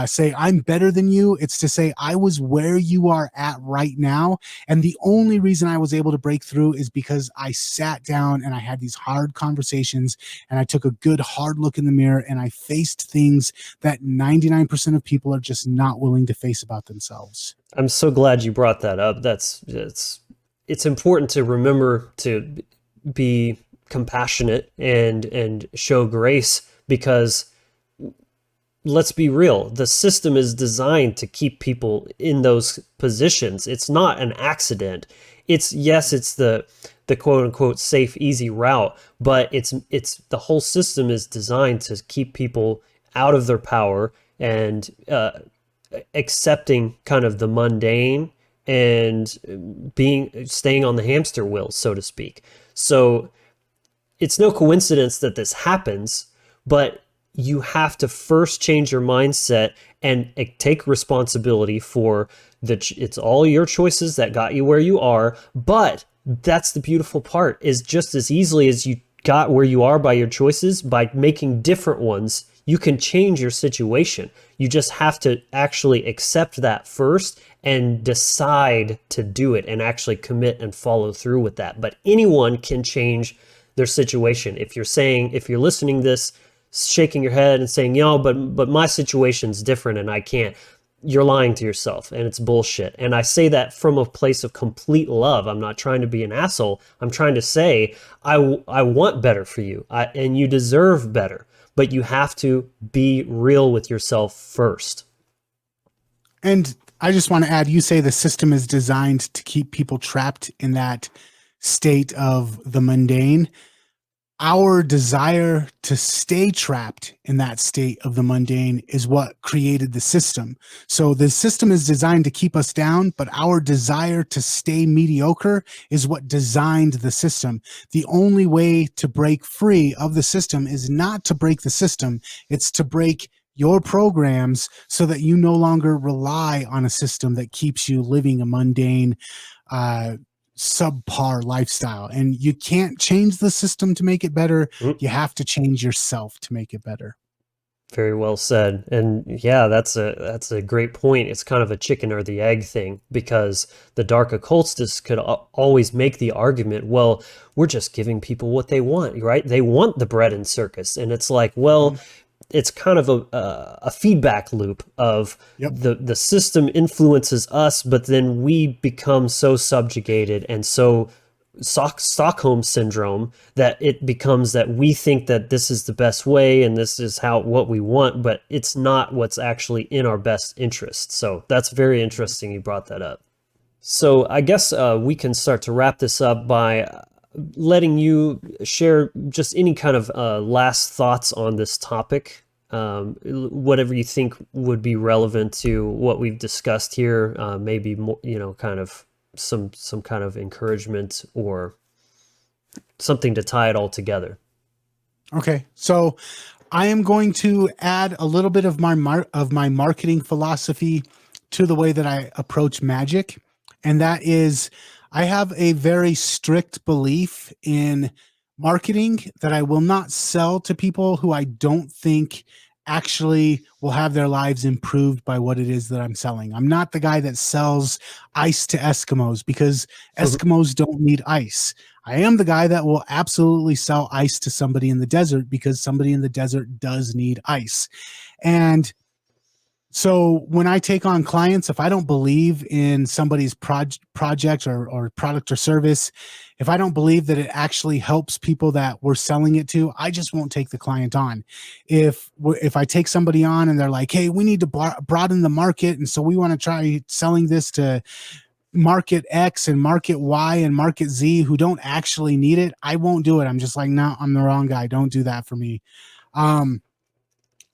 say, I'm better than you. It's to say, I was where you are at right now. And the only reason I was able to break through is because I sat down and I had these hard conversations and I took a good hard look in the mirror and I faced things that 99% of people are just not willing to face about themselves. I'm so glad you brought that up. It's important to remember to be compassionate and show grace, because let's be real, the system is designed to keep people in those positions. It's not an accident. It's the quote unquote safe, easy route, but it's the whole system is designed to keep people out of their power and accepting kind of the mundane and staying on the hamster wheel, so to speak. So it's no coincidence that this happens, but you have to first change your mindset and take responsibility for it's all your choices that got you where you are. But that's the beautiful part, is just as easily as you got where you are by your choices, by making different ones, you can change your situation. You just have to actually accept that first and decide to do it and actually commit and follow through with that. But anyone can change their situation. If you're listening to this, shaking your head and saying, but my situation's different and I can't, you're lying to yourself and it's bullshit. And I say that from a place of complete love. I'm not trying to be an asshole. I'm trying to say, I want better for you, and you deserve better. But you have to be real with yourself first. And I just want to add, you say the system is designed to keep people trapped in that state of the mundane. our desire to stay trapped in that state of the mundane is what created the system. So the system is designed to keep us down, but our desire to stay mediocre is what designed the system. The only way to break free of the system is not to break the system, it's to break your programs so that you no longer rely on a system that keeps you living a mundane, uh, subpar lifestyle. And you can't change the system to make it better. Mm, You have to change yourself to make it better. very well said. And yeah, that's a great point. It's kind of a chicken or the egg thing, because the dark occultists could always make the argument, well, we're just giving people what they want, right? They want the bread and circus. And it's like, well, it's kind of a feedback loop of Yep. the system influences us, but then we become so subjugated and so Stockholm syndrome that it becomes that we think that this is the best way and this is how what we want, but it's not what's actually in our best interest. So that's very interesting you brought that up. So I guess we can start to wrap this up by letting you share just any kind of last thoughts on this topic, whatever you think would be relevant to what we've discussed here, maybe more, kind of some kind of encouragement or something to tie it all together. Okay. So I am going to add a little bit of my marketing philosophy to the way that I approach Magick. And that is, I have a very strict belief in marketing that I will not sell to people who I don't think actually will have their lives improved by what it is that I'm selling. I'm not the guy that sells ice to Eskimos, because Eskimos don't need ice. I am the guy that will absolutely sell ice to somebody in the desert, because somebody in the desert does need ice. And so when I take on clients, if I don't believe in somebody's project or product or service, if I don't believe that it actually helps people that we're selling it to, I just won't take the client on. If I take somebody on and they're like, hey, we need to broaden the market, and so we want to try selling this to market X and market Y and market Z who don't actually need it, I won't do it. I'm just like, no, I'm the wrong guy. Don't do that for me.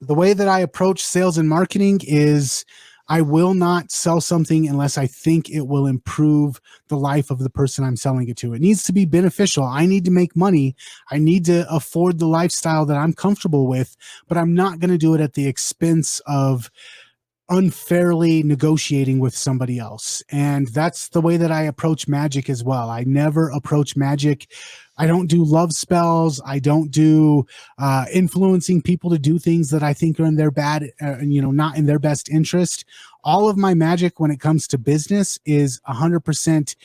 The way that I approach sales and marketing is I will not sell something unless I think it will improve the life of the person I'm selling it to. It needs to be beneficial. I need to make money. I need to afford the lifestyle that I'm comfortable with, but I'm not going to do it at the expense of unfairly negotiating with somebody else. And that's the way that I approach Magick as well. I never approach Magick. I don't do love spells. I don't do influencing people to do things that I think are in their not in their best interest. All of my Magick when it comes to business is 100%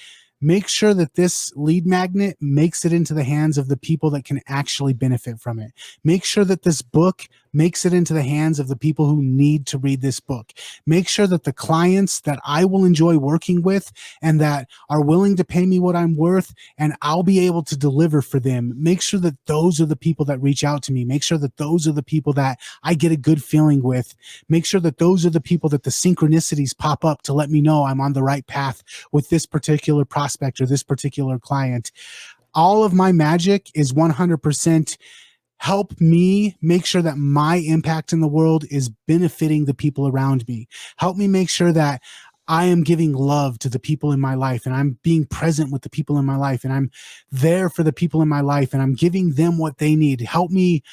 make sure that this lead magnet makes it into the hands of the people that can actually benefit from it. Make sure that this book makes it into the hands of the people who need to read this book. Make sure that the clients that I will enjoy working with and that are willing to pay me what I'm worth and I'll be able to deliver for them, make sure that those are the people that reach out to me. Make sure that those are the people that I get a good feeling with. Make sure that those are the people that the synchronicities pop up to let me know I'm on the right path with this particular prospect or this particular client. All of my Magick is 100% help me make sure that my impact in the world is benefiting the people around me. Help me make sure that I am giving love to the people in my life and I'm being present with the people in my life and I'm there for the people in my life and I'm giving them what they need. Help me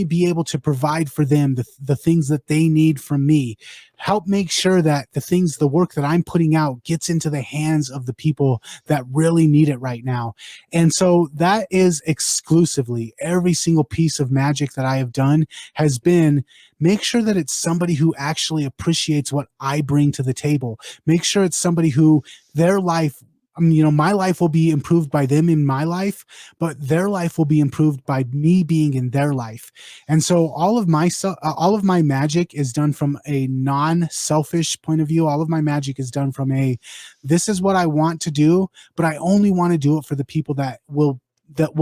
be able to provide for them the things that they need from me. Help make sure that the work that I'm putting out gets into the hands of the people that really need it right now. And so that is exclusively every single piece of Magick that I have done has been make sure that it's somebody who actually appreciates what I bring to the table. Make sure it's somebody who their life, my life will be improved by them in my life, but their life will be improved by me being in their life. And so all of my Magick is done from a non-selfish point of view. All of my Magick is done from this is what I want to do, but I only want to do it for the people that will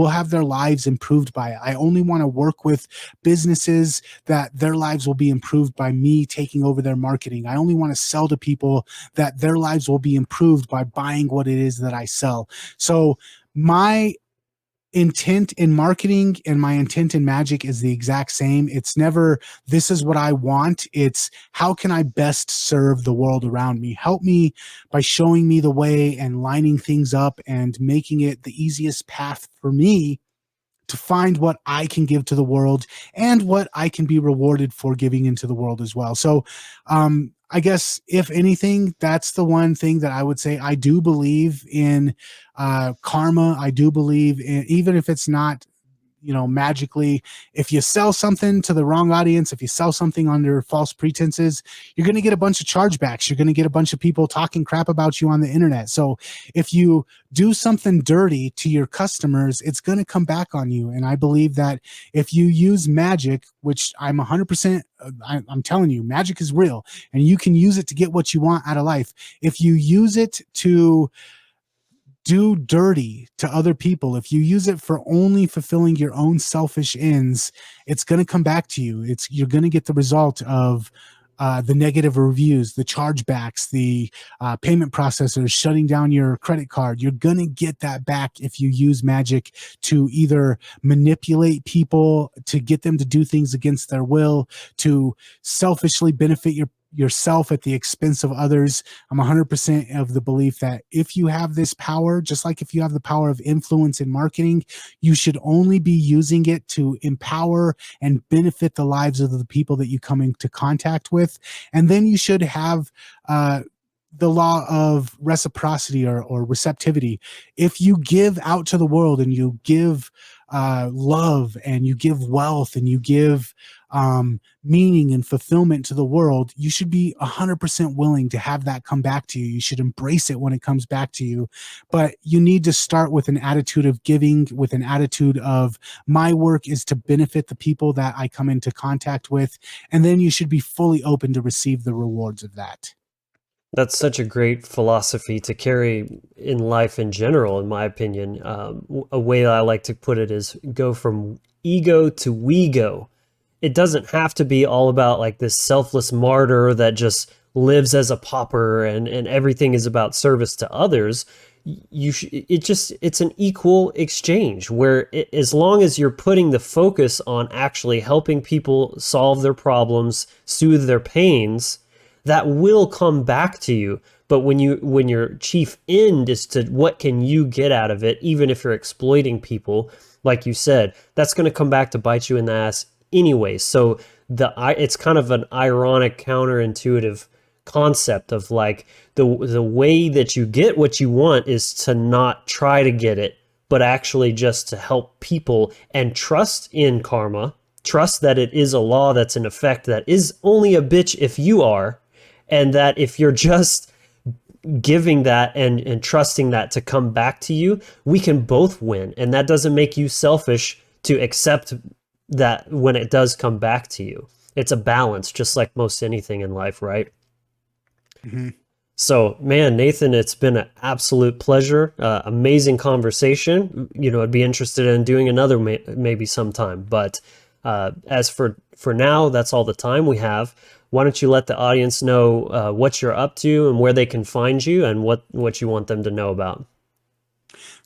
have their lives improved by it. I only want to work with businesses that their lives will be improved by me taking over their marketing. I only want to sell to people that their lives will be improved by buying what it is that I sell. So my intent in marketing and my intent in Magick is the exact same. It's never, this is what I want. It's how can I best serve the world around me? Help me by showing me the way and lining things up and making it the easiest path for me to find what I can give to the world and what I can be rewarded for giving into the world as well. So, I guess if anything, that's the one thing that I would say. I do believe in karma. I do believe in, even if it's not, magically, if you sell something to the wrong audience, if you sell something under false pretenses, you're going to get a bunch of chargebacks. You're going to get a bunch of people talking crap about you on the internet. So if you do something dirty to your customers, it's going to come back on you. And I believe that if you use Magick, which I'm 100%, I'm telling you, Magick is real and you can use it to get what you want out of life. If you use it to do dirty to other people, if you use it for only fulfilling your own selfish ends, it's going to come back to you. You're going to get the result of the negative reviews, the chargebacks, the payment processors shutting down your credit card. You're going to get that back if you use Magick to either manipulate people, to get them to do things against their will, to selfishly benefit yourself at the expense of others. I'm 100% of the belief that if you have this power, just like if you have the power of influence in marketing, you should only be using it to empower and benefit the lives of the people that you come into contact with. And then you should have the law of reciprocity or receptivity. If you give out to the world and you give love and you give wealth and you give meaning and fulfillment to the world, you should be 100% willing to have that come back to you. You should embrace it when it comes back to you. But you need to start with an attitude of giving, with an attitude of my work is to benefit the people that I come into contact with. And then you should be fully open to receive the rewards of that. That's such a great philosophy to carry in life in general, in my opinion. A way that I like to put it is go from ego to we go. It doesn't have to be all about like this selfless martyr that just lives as a pauper and everything is about service to others. It's an equal exchange where as long as you're putting the focus on actually helping people solve their problems, soothe their pains, that will come back to you. But when your chief end is to what can you get out of it, even if you're exploiting people, like you said, that's going to come back to bite you in the ass anyway. So it's kind of an ironic, counterintuitive concept of like the way that you get what you want is to not try to get it, but actually just to help people and trust in karma, trust that it is a law that's in effect that is only a bitch if you are, and that if you're just giving that and trusting that to come back to you, we can both win. And that doesn't make you selfish to accept that when it does come back to you. It's a balance, just like most anything in life, right? Mm-hmm. So, man, Nathan, it's been an absolute pleasure. Amazing conversation. I'd be interested in doing another maybe sometime. But as for now, that's all the time we have. Why don't you let the audience know what you're up to and where they can find you and what you want them to know about?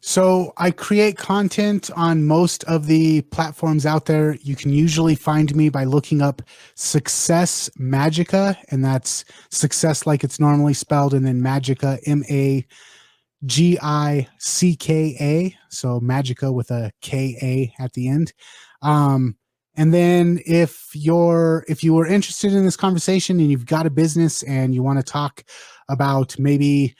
So I create content on most of the platforms out there. You can usually find me by looking up Success Magicka, and that's success like it's normally spelled, and then Magicka, Magicka. So Magicka with a K-A at the end. And then if you were interested in this conversation and you've got a business and you want to talk about maybe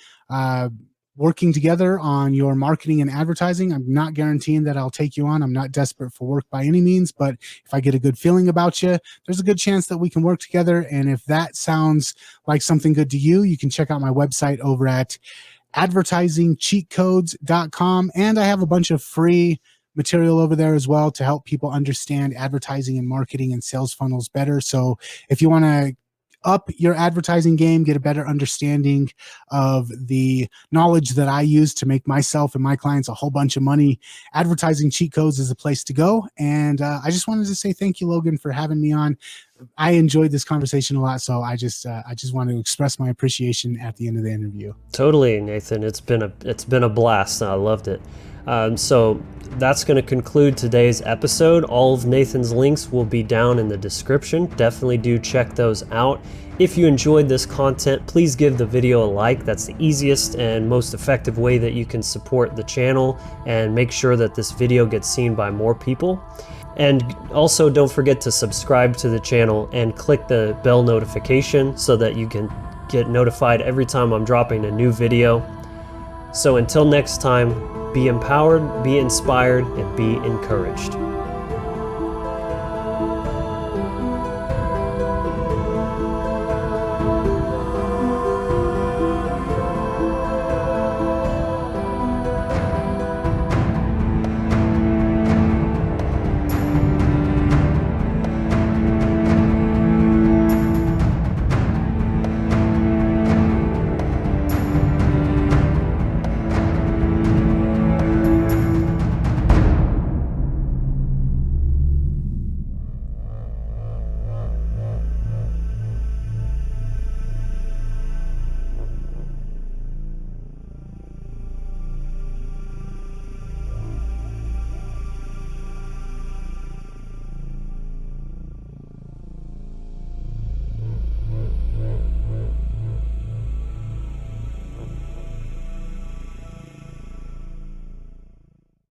working together on your marketing and advertising, I'm not guaranteeing that I'll take you on. I'm not desperate for work by any means, but if I get a good feeling about you, there's a good chance that we can work together. And if that sounds like something good to you, you can check out my website over at advertisingcheatcodes.com. And I have a bunch of free material over there as well to help people understand advertising and marketing and sales funnels better. So if you want to up your advertising game, get a better understanding of the knowledge that I use to make myself and my clients a whole bunch of money, Advertising Cheat Codes is a place to go. And I just wanted to say thank you, Logan, for having me on. I enjoyed this conversation a lot, so I just want to express my appreciation at the end of the interview. Totally, Nathan. It's been a blast. I loved it. So that's going to conclude today's episode. All of Nathan's links will be down in the description. Definitely do check those out. If you enjoyed this content, please give the video a like. That's the easiest and most effective way that you can support the channel and make sure that this video gets seen by more people. And also don't forget to subscribe to the channel and click the bell notification so that you can get notified every time I'm dropping a new video. So until next time, be empowered, be inspired, and be encouraged.